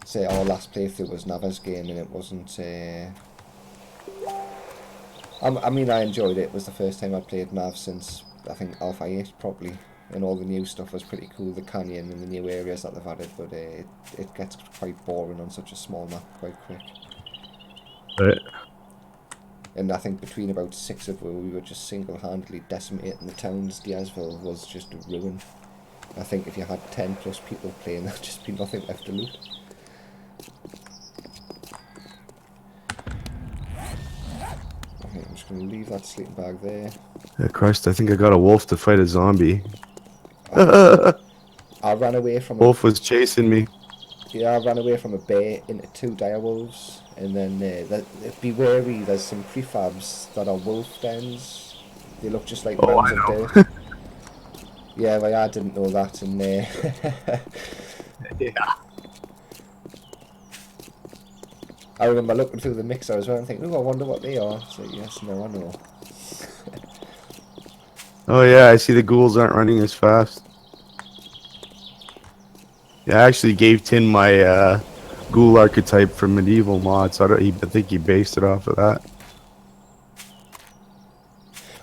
say our last playthrough was Nava's game, and it wasn't. I mean, I enjoyed it. It was the first time I'd played Nav since I think Alpha 8 probably, and all the new stuff was pretty cool. The canyon and the new areas that they've added, but it gets quite boring on such a small map quite quick. Right. And I think between about 6 of us, we were just single-handedly decimating the towns. Diazville was just a ruin. I think if you had 10 plus people playing, there'd just be nothing left to loot. Okay, I'm just going to leave that sleeping bag there. Yeah, Christ, I think I got a wolf to fight a zombie. I ran away from Wolf was chasing me. Yeah, I ran away from a bear into 2 direwolves, and then be wary, there's some prefabs that are wolf dens. They look just like Oh, mounds I of know. dirt. Yeah, well, I didn't know that, and Yeah. I remember looking through the mixer as well and thinking, oh, I wonder what they are. So, yes, no, I know. Oh yeah, I see the ghouls aren't running as fast. Yeah, I actually gave Tin my ghoul archetype from medieval mods. I think he based it off of that.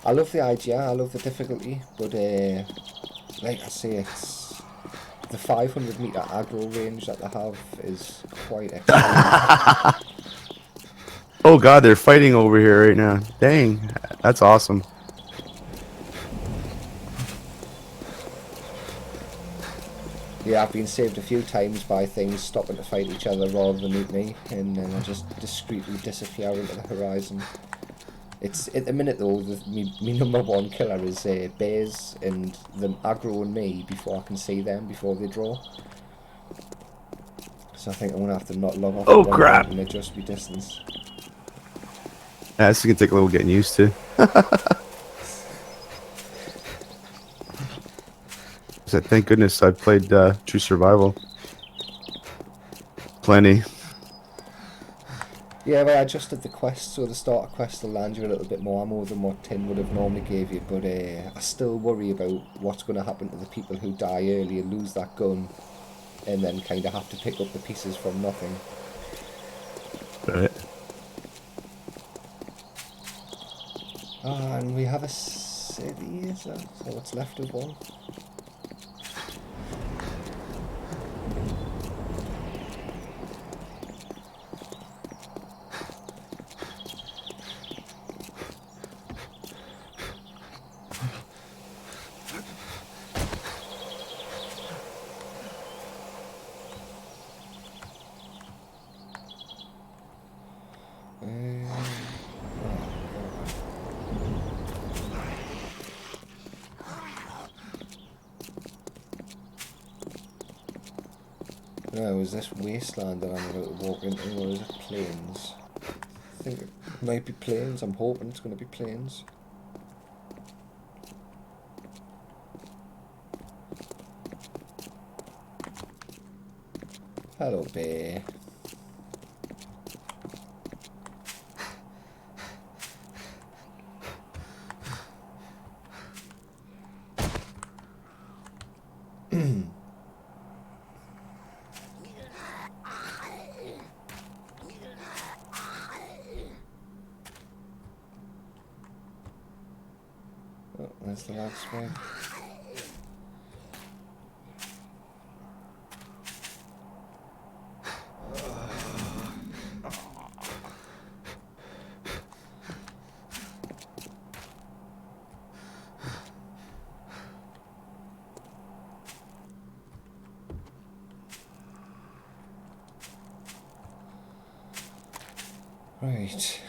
I love the idea, I love the difficulty, but like I say, it's the 500 meter aggro range that they have is quite extreme. Oh god, they're fighting over here right now. Dang, that's awesome. Yeah, I've been saved a few times by things stopping to fight each other rather than eat me, and then I just discreetly disappear into the horizon. It's at the minute though, my number one killer is bears, and them aggroing me before I can see them, before they draw. So I think I'm gonna have to not log off at Oh one point crap. and adjust my distance. Yeah, this can take a little getting used to. So thank goodness I've played True Survival. Plenty. Yeah, well, I adjusted the quest, so the starter quest will land you a little bit more ammo than what Tin would have normally gave you, but I still worry about what's going to happen to the people who die early and lose that gun, and then kind of have to pick up the pieces from nothing. Right. Ah, and we have a city, is that? So what's left of one? No, is this wasteland that I'm about to walk into, or is it plains? I think it might be plains. I'm hoping it's going to be plains. Hello, bear. Oh, there's the lag spike. Right.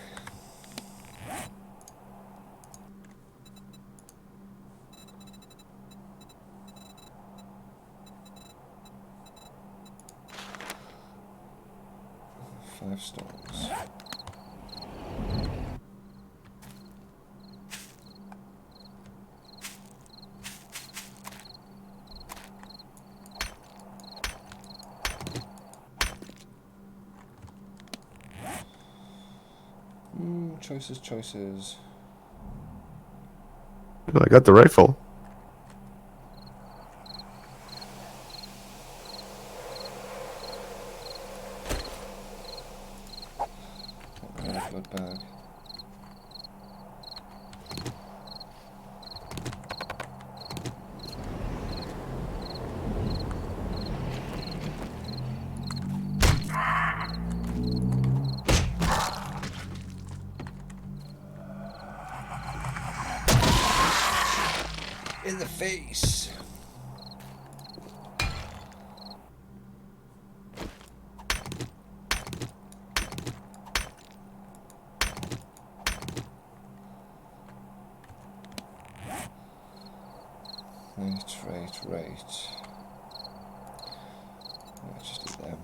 Five stones. Choices, choices. Well, I got the rifle. Blood bag. In the face. Right. Let's just do them.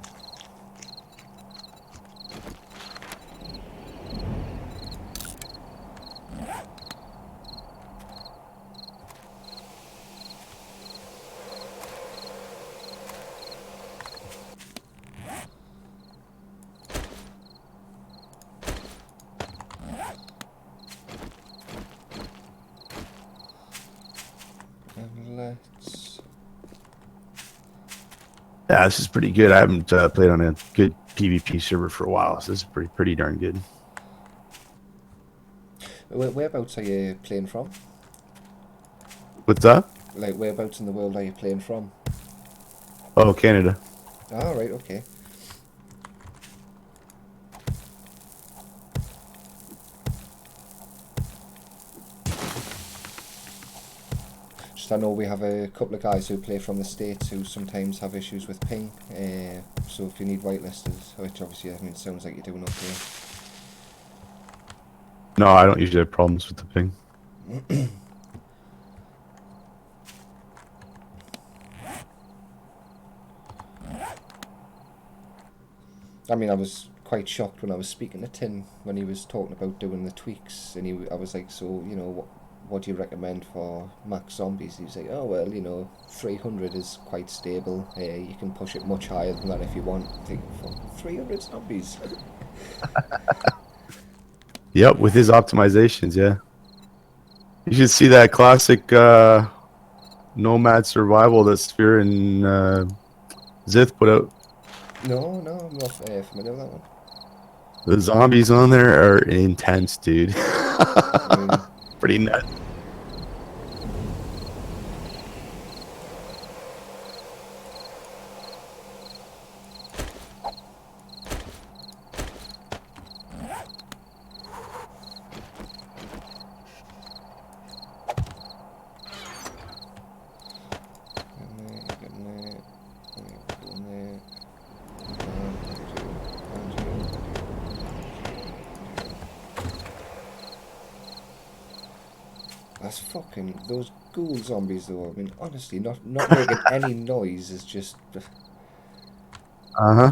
And let's... Yeah, this is pretty good. I haven't played on a good PvP server for a while, so this is pretty darn good. Whereabouts are you playing from? What's up? Like, whereabouts in the world are you playing from? Oh, Canada. Ah, right, okay. Just I know we have a couple of guys who play from the States who sometimes have issues with ping. So if you need whitelisters, which obviously, I mean, it sounds like you're doing okay. No, I don't usually have problems with the ping. I mean, I was quite shocked when I was speaking to Tin when he was talking about doing the tweaks, and I was like, so, you know, what do you recommend for max zombies? He was like, oh, well, you know, 300 is quite stable. You can push it much higher than that if you want. I think, for 300 zombies? Yep, with his optimizations, yeah. You should see that classic Nomad Survival that Sphere and Zith put out. No, I'm not familiar with that one. The zombies on there are intense, dude. Really? pretty nuts. That's fucking those ghoul zombies though. I mean, honestly, not making any noise is just. Uh-huh.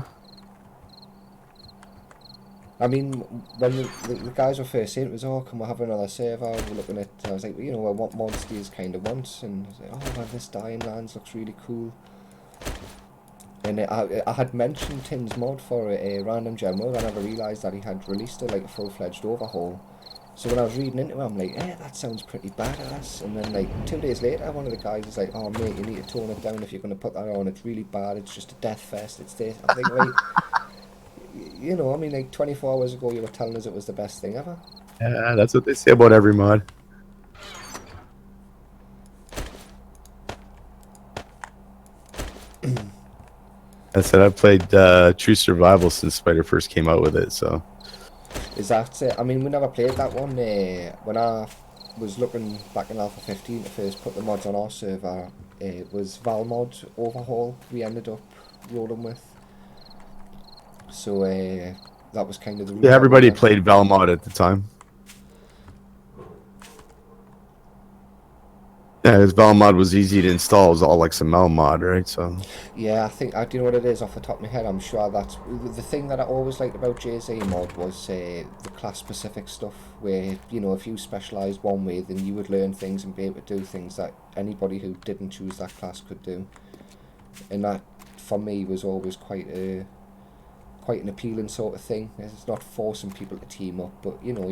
I mean, when the guys were first saying it was, oh, can we have another server? We're looking at. I was like, well, you know, what monsters kind of want, and I was like, oh, well, this Dying Lands looks really cool. And I had mentioned Tim's mod for a random gem. I never realised that he had released it like a full-fledged overhaul. So when I was reading into it, I'm like, that sounds pretty badass. And then like 2 days later, one of the guys was like, oh mate, you need to tone it down if you're going to put that on. It's really bad. It's just a death fest. It's this. I'm like, right, you know, I mean, like 24 hours ago, you were telling us it was the best thing ever. Yeah, that's what they say about every mod. I said I played True Survival since Spider first came out with it, so. Is that I mean, we never played that one. When I was looking back in Alpha 15 to first put the mods on our server, it was Valmod Overhaul we ended up rolling with. So that was kind of the route Yeah, that we everybody went. played Valmod at the time. Yeah, because Valmod was easy to install. It was all like some Melmod, right? So. Yeah, I think, do you know what it is off the top of my head? I'm sure that's the thing that I always liked about JZ mod was the class specific stuff where, you know, if you specialised one way, then you would learn things and be able to do things that anybody who didn't choose that class could do. And that, for me, was always quite an appealing sort of thing. It's not forcing people to team up, but, you know,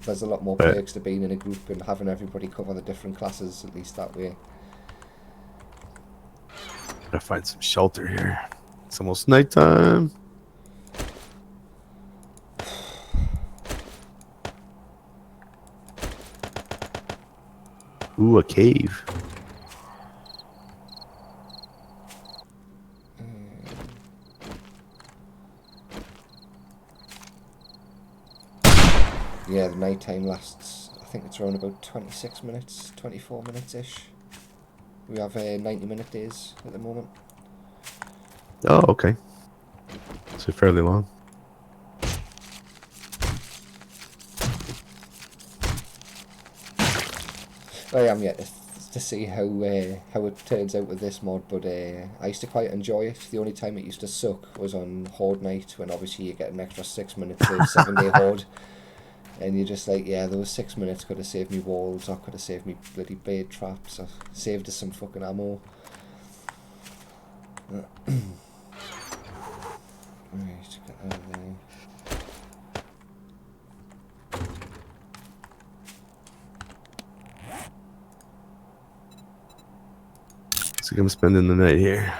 there's a lot more But perks to being in a group and having everybody cover the different classes, at least that way. gotta find some shelter here. It's almost nighttime. Ooh, a cave. Yeah, the night time lasts, I think it's around about 26 minutes, 24 minutes-ish. We have 90-minute days at the moment. Oh, okay. So fairly long. I am yet to see how it turns out with this mod, but I used to quite enjoy it. The only time it used to suck was on Horde night, when obviously you get an extra 6 minutes of 7-day Horde. And you're just like, yeah, those 6 minutes could have saved me walls, or could have saved me bloody bait traps, or saved us some fucking ammo. Right, get out of there. So I'm spending the night here.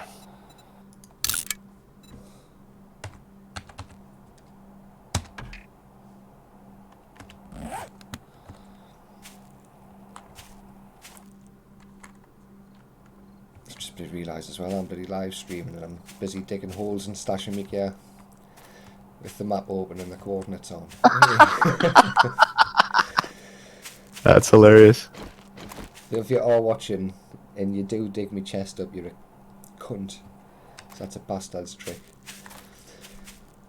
Just realised as well, I'm bloody live streaming and I'm busy digging holes and stashing my gear with the map open and the coordinates on. That's hilarious. If you're all watching and you do dig me chest up, you're a cunt. So that's a bastard's trick.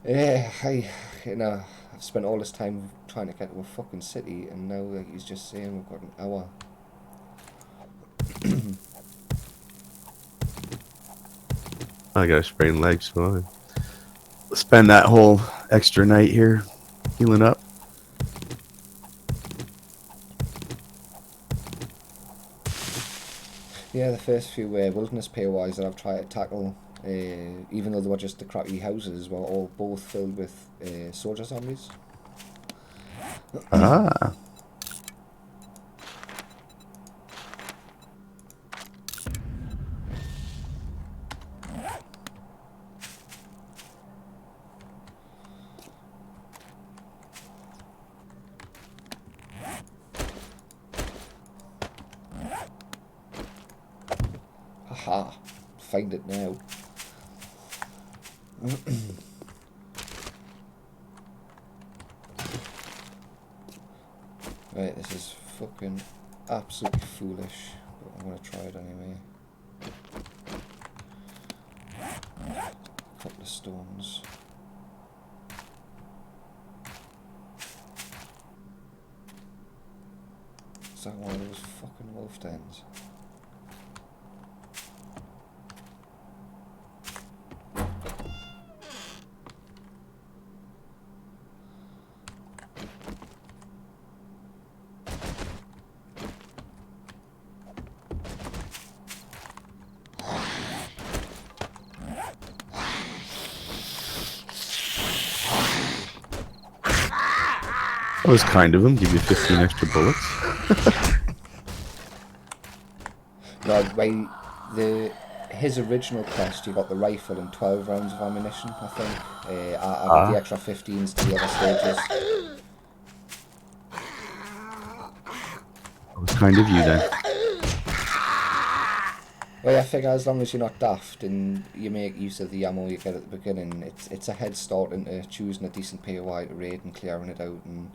Yeah, I've spent all this time trying to get to a fucking city, and now like, he's just saying we've got an hour. I got a sprained leg, so I'll spend that whole extra night here healing up. Yeah, the first few wilderness POIs that I've tried to tackle, even though they were just the crappy houses, were all both filled with soldier zombies. Ah. Aha! Find it now. Right, this is fucking absolutely foolish, but I'm gonna try it anyway. A couple of stones. Is that one of those fucking wolf dens? That was kind of him. Give you 15 extra bullets. No, his original quest, you got the rifle and 12 rounds of ammunition, I think. I added the extra 15s to the other stages. That was kind of you then. Well, I figure as long as you're not daft and you make use of the ammo you get at the beginning, it's a head start into choosing a decent POI to raid and clearing it out, and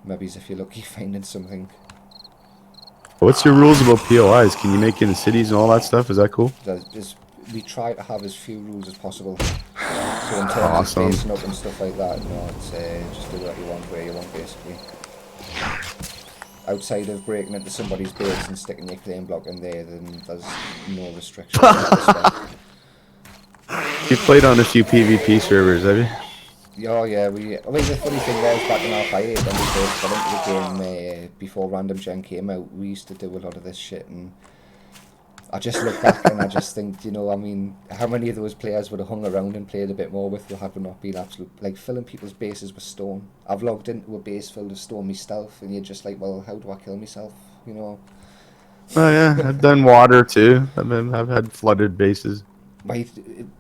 maybe if you're lucky finding something. What's your rules about POIs? Can you make it in cities and all that stuff? Is that cool? We try to have as few rules as possible. So in terms of basing up and stuff like that, no, it's just do what you want, where you want, basically. Outside of breaking into somebody's base and sticking your claim block in there, then there's no restrictions. You played on a few PvP servers, have you? Oh yeah, I mean the funny thing was, back in Alpha 8 when we first got into the game, before Random Gen came out, we used to do a lot of this shit, and I just look back and I just think, you know, I mean, how many of those players would have hung around and played a bit more with had we not been absolute, like, filling people's bases with stone. I've logged into a base filled with stone myself, and you're just like, well, how do I kill myself, you know? Oh yeah, I've done water too. I've had flooded bases.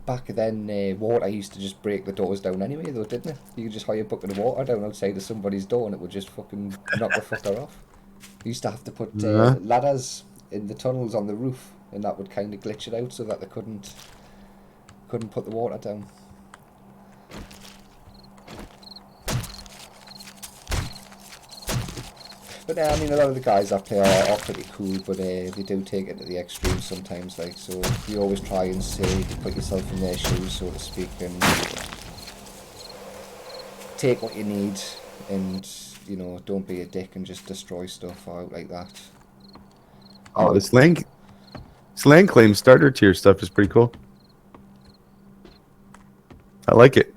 Back then, water used to just break the doors down anyway, though, didn't it? You could just hire a bucket of water down outside of somebody's door and it would just fucking knock the fucker off. You used to have to put ladders in the tunnels on the roof, and that would kind of glitch it out so that they couldn't put the water down. But I mean, a lot of the guys I play are pretty cool, but they do take it to the extreme sometimes. Like, so you always try and say, put yourself in their shoes, so to speak, and take what you need, and you know, don't be a dick and just destroy stuff out like that. Oh, this Slaan claim starter tier stuff is pretty cool. I like it.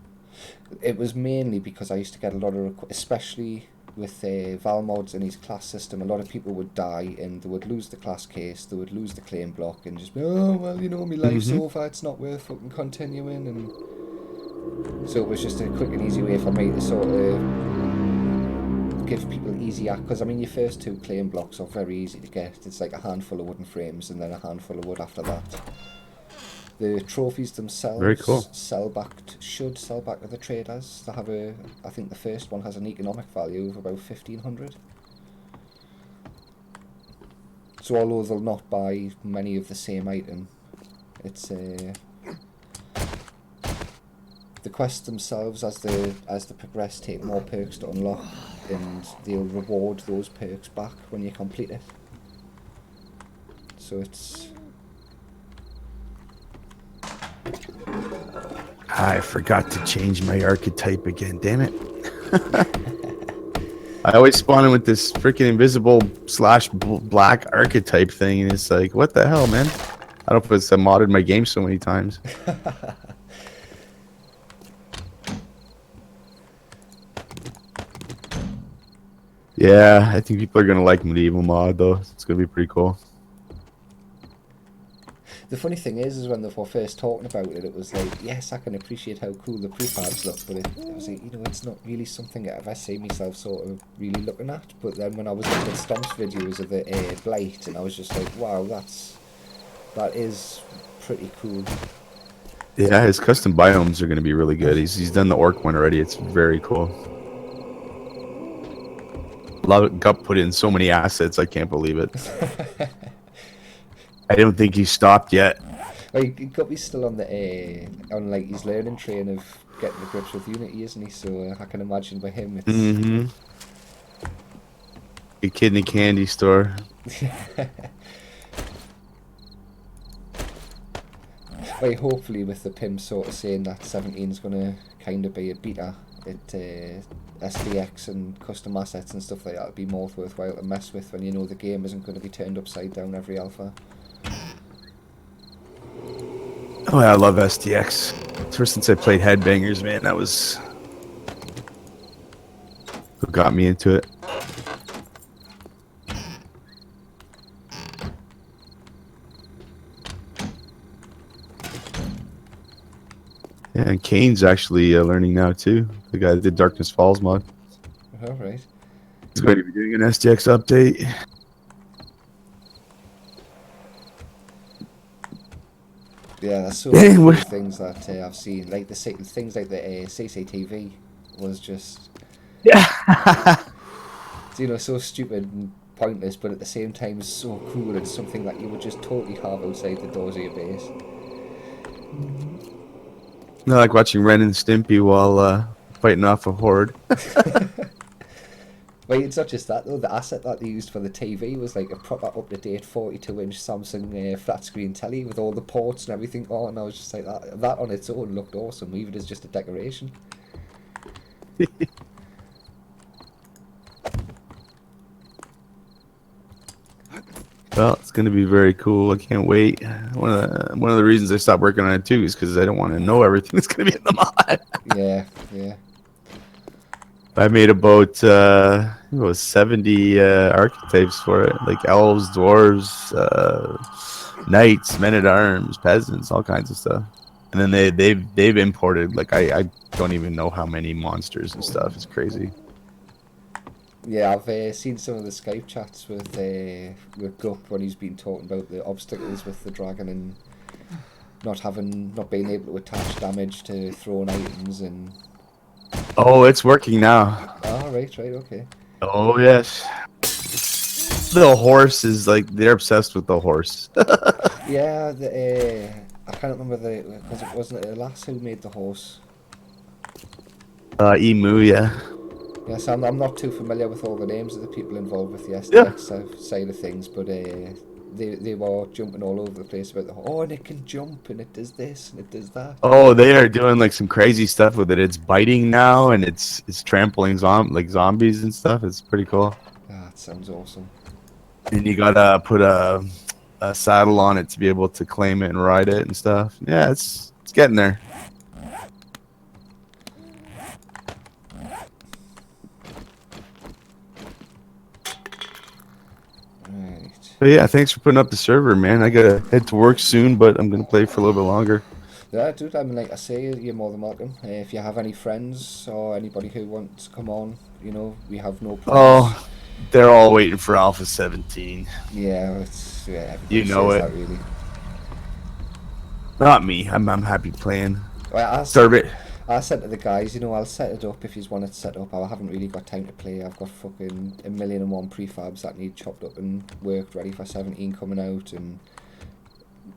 It was mainly because I used to get a lot of, especially with Val mods in his class system, a lot of people would die and they would lose the class case, they would lose the claim block, and just be, oh well, you know, my life's over, it's not worth fucking continuing. And so it was just a quick and easy way for me to sort of give people easy access, because I mean your first two claim blocks are very easy to get. It's like a handful of wooden frames and then a handful of wood after that. The trophies themselves Very cool. should sell back to the traders. They have I think the first one has an economic value of about 1,500. So although they'll not buy many of the same item, it's the quests themselves as they progress take more perks to unlock, and they'll reward those perks back when you complete it. So it's. I forgot to change my archetype again, damn it. I always spawn in with this freaking invisible / black archetype thing, and it's like, what the hell, man? I don't know if it's modded my game so many times. Yeah, I think people are going to like medieval mod, though. It's going to be pretty cool. The funny thing is when they were first talking about it, it was like, yes, I can appreciate how cool the prefabs look, but it was like, you know, it's not really something that I see myself sort of really looking at. But then when I was looking at Stomp's videos of the Blight, and I was just like, wow, that is pretty cool. Yeah, his custom biomes are going to be really good. He's done the orc one already. It's very cool. Got put in so many assets, I can't believe it. I don't think he stopped yet. Well, he got me still on the on like his learning train of getting to grips with Unity, isn't he? So I can imagine by him, it's Mm-hmm. A kid in a candy store. well, hopefully with the PIM sort of saying that 17 is gonna kind of be a beta at SDX and custom assets and stuff like that. It'd be more worthwhile to mess with when you know the game isn't going to be turned upside down every alpha. Oh, yeah, I love SDX. Ever since I played Headbangers, man, that was what got me into it. Yeah, and Kane's actually learning now too. The guy that did Darkness Falls mod. All right. He's going to be doing an SDX update. Yeah, there's so many cool things that I've seen. Like things like the CCTV was just, Yeah. you know, so stupid and pointless, but at the same time so cool and something that you would just totally have outside the doors of your base. I like watching Ren and Stimpy while fighting off a horde. Well, it's not just that though. The asset that they used for the TV was like a proper up-to-date 42-inch Samsung flat-screen telly with all the ports and everything on. I was just like, that on its own looked awesome, even as just a decoration. Well, it's going to be very cool. I can't wait. One of the reasons I stopped working on it too is because I don't want to know everything that's going to be in the mod. Yeah, yeah. I made about it was 70 archetypes for it, like elves, dwarves, knights, men at arms, peasants, all kinds of stuff. And then they've imported like I don't even know how many monsters and stuff. It's crazy. Yeah, I've seen some of the Skype chats with Gup when he's been talking about the obstacles with the dragon and not being able to attach damage to thrown items and. Oh, it's working now. Oh, right, okay. Oh yes. The horse is like they're obsessed with the horse. Yeah, I can't remember because it wasn't the lass who made the horse. Emu, yeah. Yes, I'm not too familiar with all the names of the people involved with the Yeah. SDX side of things, but they were jumping all over the place about and it can jump and it does this and it does that. Oh, they are doing like some crazy stuff with it. It's biting now and it's trampling zombies and stuff. It's pretty cool. Ah, it sounds awesome. And you gotta put a saddle on it to be able to claim it and ride it and stuff. Yeah, it's getting there. Right. But yeah, thanks for putting up the server, man. I gotta head to work soon, but I'm gonna play for a little bit longer. Yeah, dude, I mean, like I say, you're more than welcome. If you have any friends or anybody who wants to come on, you know, we have no problems. Oh, they're all waiting for Alpha 17. Yeah, everybody You know says it. that really. Not me. I'm happy playing. Well, I said to the guys, you know, I'll set it up if you want it set up. I haven't really got time to play. I've got fucking 1,000,001 prefabs that need chopped up and worked ready for 17 coming out. And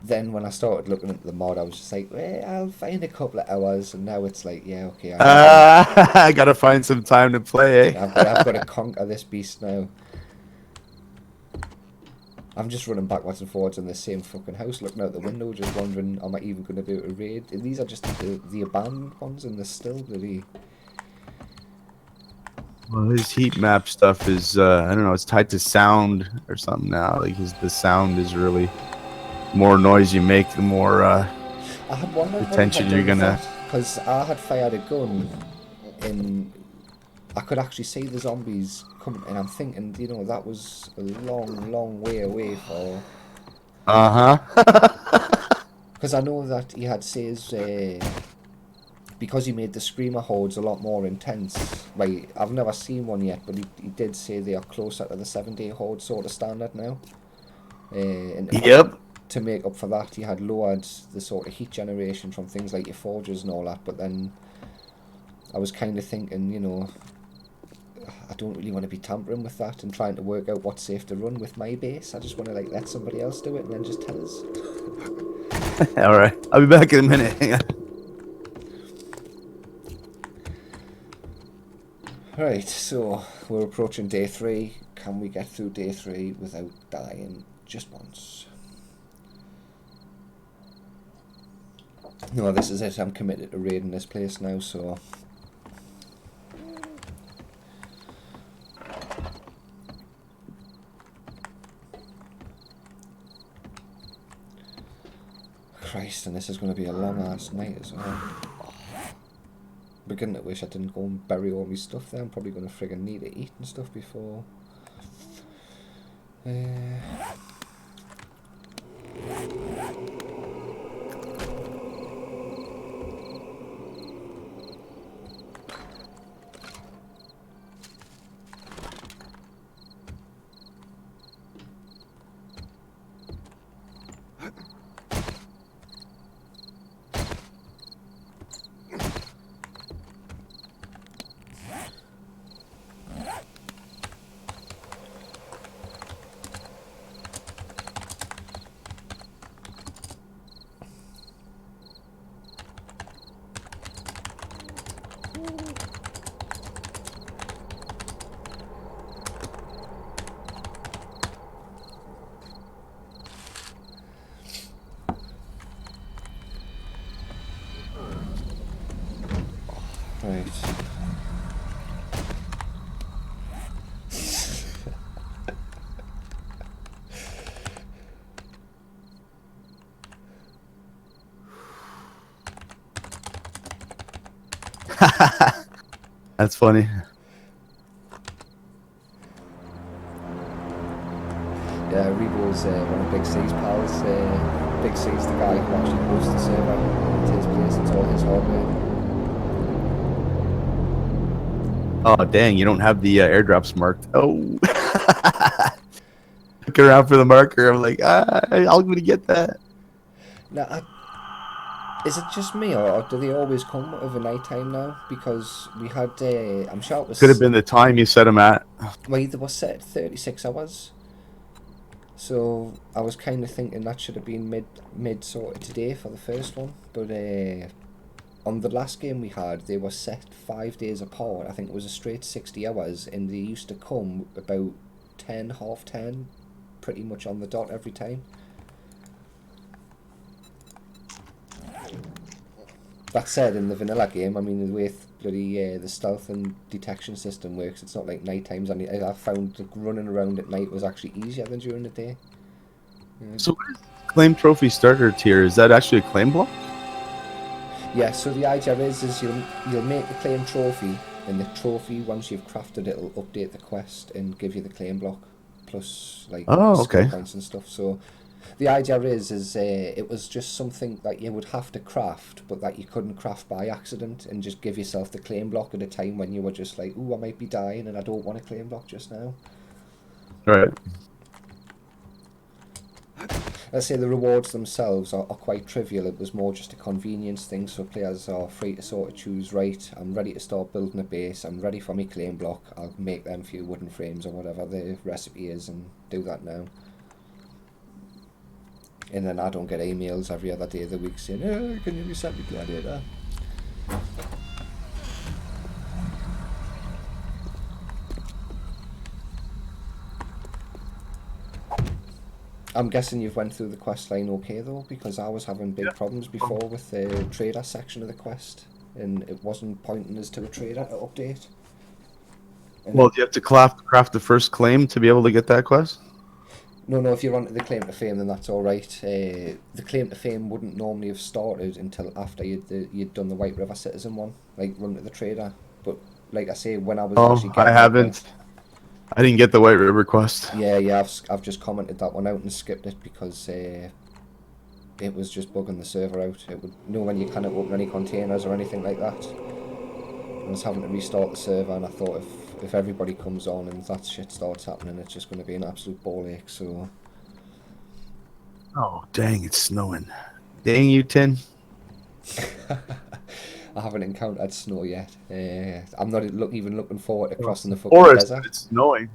then when I started looking at the mod, I was just like, well, I'll find a couple of hours. And now it's like, yeah, okay. I gotta find some time to play. I've got to conquer this beast now. I'm just running backwards and forwards in the same fucking house, looking out the window, just wondering, am I even going to be able to raid? And these are just the abandoned ones, and they're still bloody. Well, his heat map stuff is, I don't know, it's tied to sound or something now. Like the sound is really, more noise you make, the more I had wondered attention you're gonna. Because I had fired a gun, and I could actually see the zombies coming, and I'm thinking, you know, that was a long, long way away for. Because I know that he had says because he made the screamer hordes a lot more intense. Right, I've never seen one yet, but he did say they are closer to the 7-day horde sort of standard now. And Yep. to make up for that, he had lowered the sort of heat generation from things like your forges and all that. But then I was kind of thinking, you know, I don't really want to be tampering with that and trying to work out what's safe to run with my base. I just want to like let somebody else do it and then just tell us. All right, I'll be back in a minute. Hang on. Right, so we're approaching day 3. Can we get through day 3 without dying just once? No, this is it. I'm committed to raiding this place now, so... Christ, and this is going to be a long-ass night as well. I'm beginning to wish I didn't go and bury all my stuff there. I'm probably going to friggin' need to eat and stuff before... Right. That's funny. Yeah, Rebo's one of Big C's pals. Big C's the guy who actually hosts the server. It's his place, it's all his hardware. Oh dang, you don't have the airdrops marked. Oh. Looking around for the marker. I'm like, I'm gonna get that. Now, is it just me, or do they always come over night time now? Because we had, I'm sure it Could have was, been the time you set them at. well, either was set at 36 hours. So I was kind of thinking that should have been mid sort of today for the first one. But on the last game we had, they were set 5 days apart. I think it was a straight 60 hours, and they used to come about 10, half 10, pretty much on the dot every time. That said, in the vanilla game, I mean, the way bloody the stealth and detection system works, it's not like night times. I found like, running around at night was actually easier than during the day. So what is claim trophy starter tier? Is that actually a claim block? Yeah, so the idea is you'll make the claim trophy, and the trophy, once you've crafted it, will update the quest and give you the claim block, plus like Oh, skill okay. points and stuff. So the idea is it was just something that you would have to craft, but that you couldn't craft by accident, and just give yourself the claim block at a time when you were just like, ooh, I might be dying and I don't want a claim block just now. All right. Let's say the rewards themselves are quite trivial. It was more just a convenience thing, so players are free to sort of choose, right, I'm ready to start building a base, I'm ready for my claim block, I'll make them few wooden frames or whatever the recipe is and do that now. And then I don't get emails every other day of the week saying, oh, can you reset me gladiator? I'm guessing you've went through the quest line okay though, because I was having big problems before with the trader section of the quest, and it wasn't pointing us to a trader to update. And Well, do you have to craft the first claim to be able to get that quest? no, if you're onto the claim to fame, then that's all right. The claim to fame wouldn't normally have started until after you'd done the White River Citizen one, like run to the trader. But like I say, when I was actually Oh, I getting the haven't. quest, I didn't get the White River quest. yeah, I've just commented that one out and skipped it because it was just bugging the server out. It would when you can't open any containers or anything like that. I was having to restart the server, and I thought if everybody comes on and that shit starts happening, it's just going to be an absolute ball ache. So Oh, dang, it's snowing. Dang you, Tin. I haven't encountered snow yet. I'm not even looking forward to Well, crossing it's the a fucking forest, but desert. it's snowing.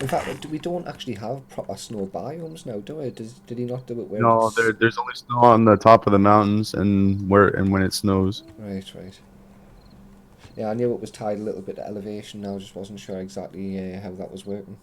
In fact, we don't actually have proper snow biomes now, do we? Did he not do it where No, it's... there's only snow on the top of the mountains and when it snows. Right, right. Yeah, I knew it was tied a little bit to elevation now, just wasn't sure exactly how that was working.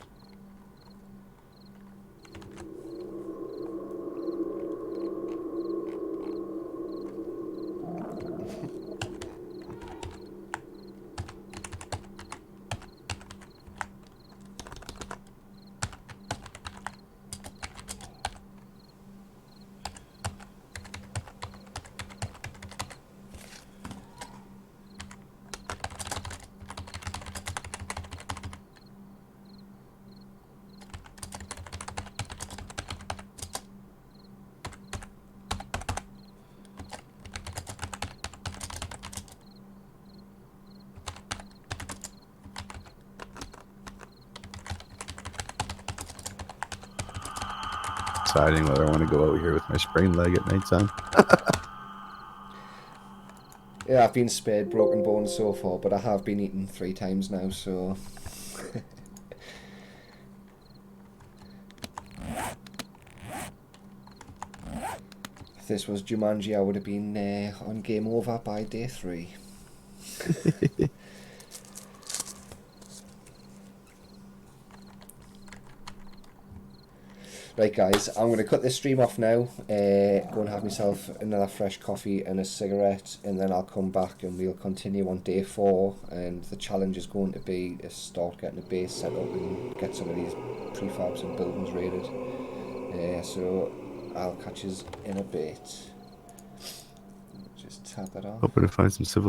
Deciding whether I want to go out here with my sprained leg at nighttime. Yeah, I've been spared broken bones so far, but I have been eaten 3 times now, so... If this was Jumanji, I would have been on game over by day 3. Right guys, I'm going to cut this stream off now, go and have myself another fresh coffee and a cigarette, and then I'll come back and we'll continue on day 4, and the challenge is going to be to start getting a base set up and get some of these prefabs and buildings raided. So I'll catch you in a bit. Just tap it off. Hoping to find some civilization.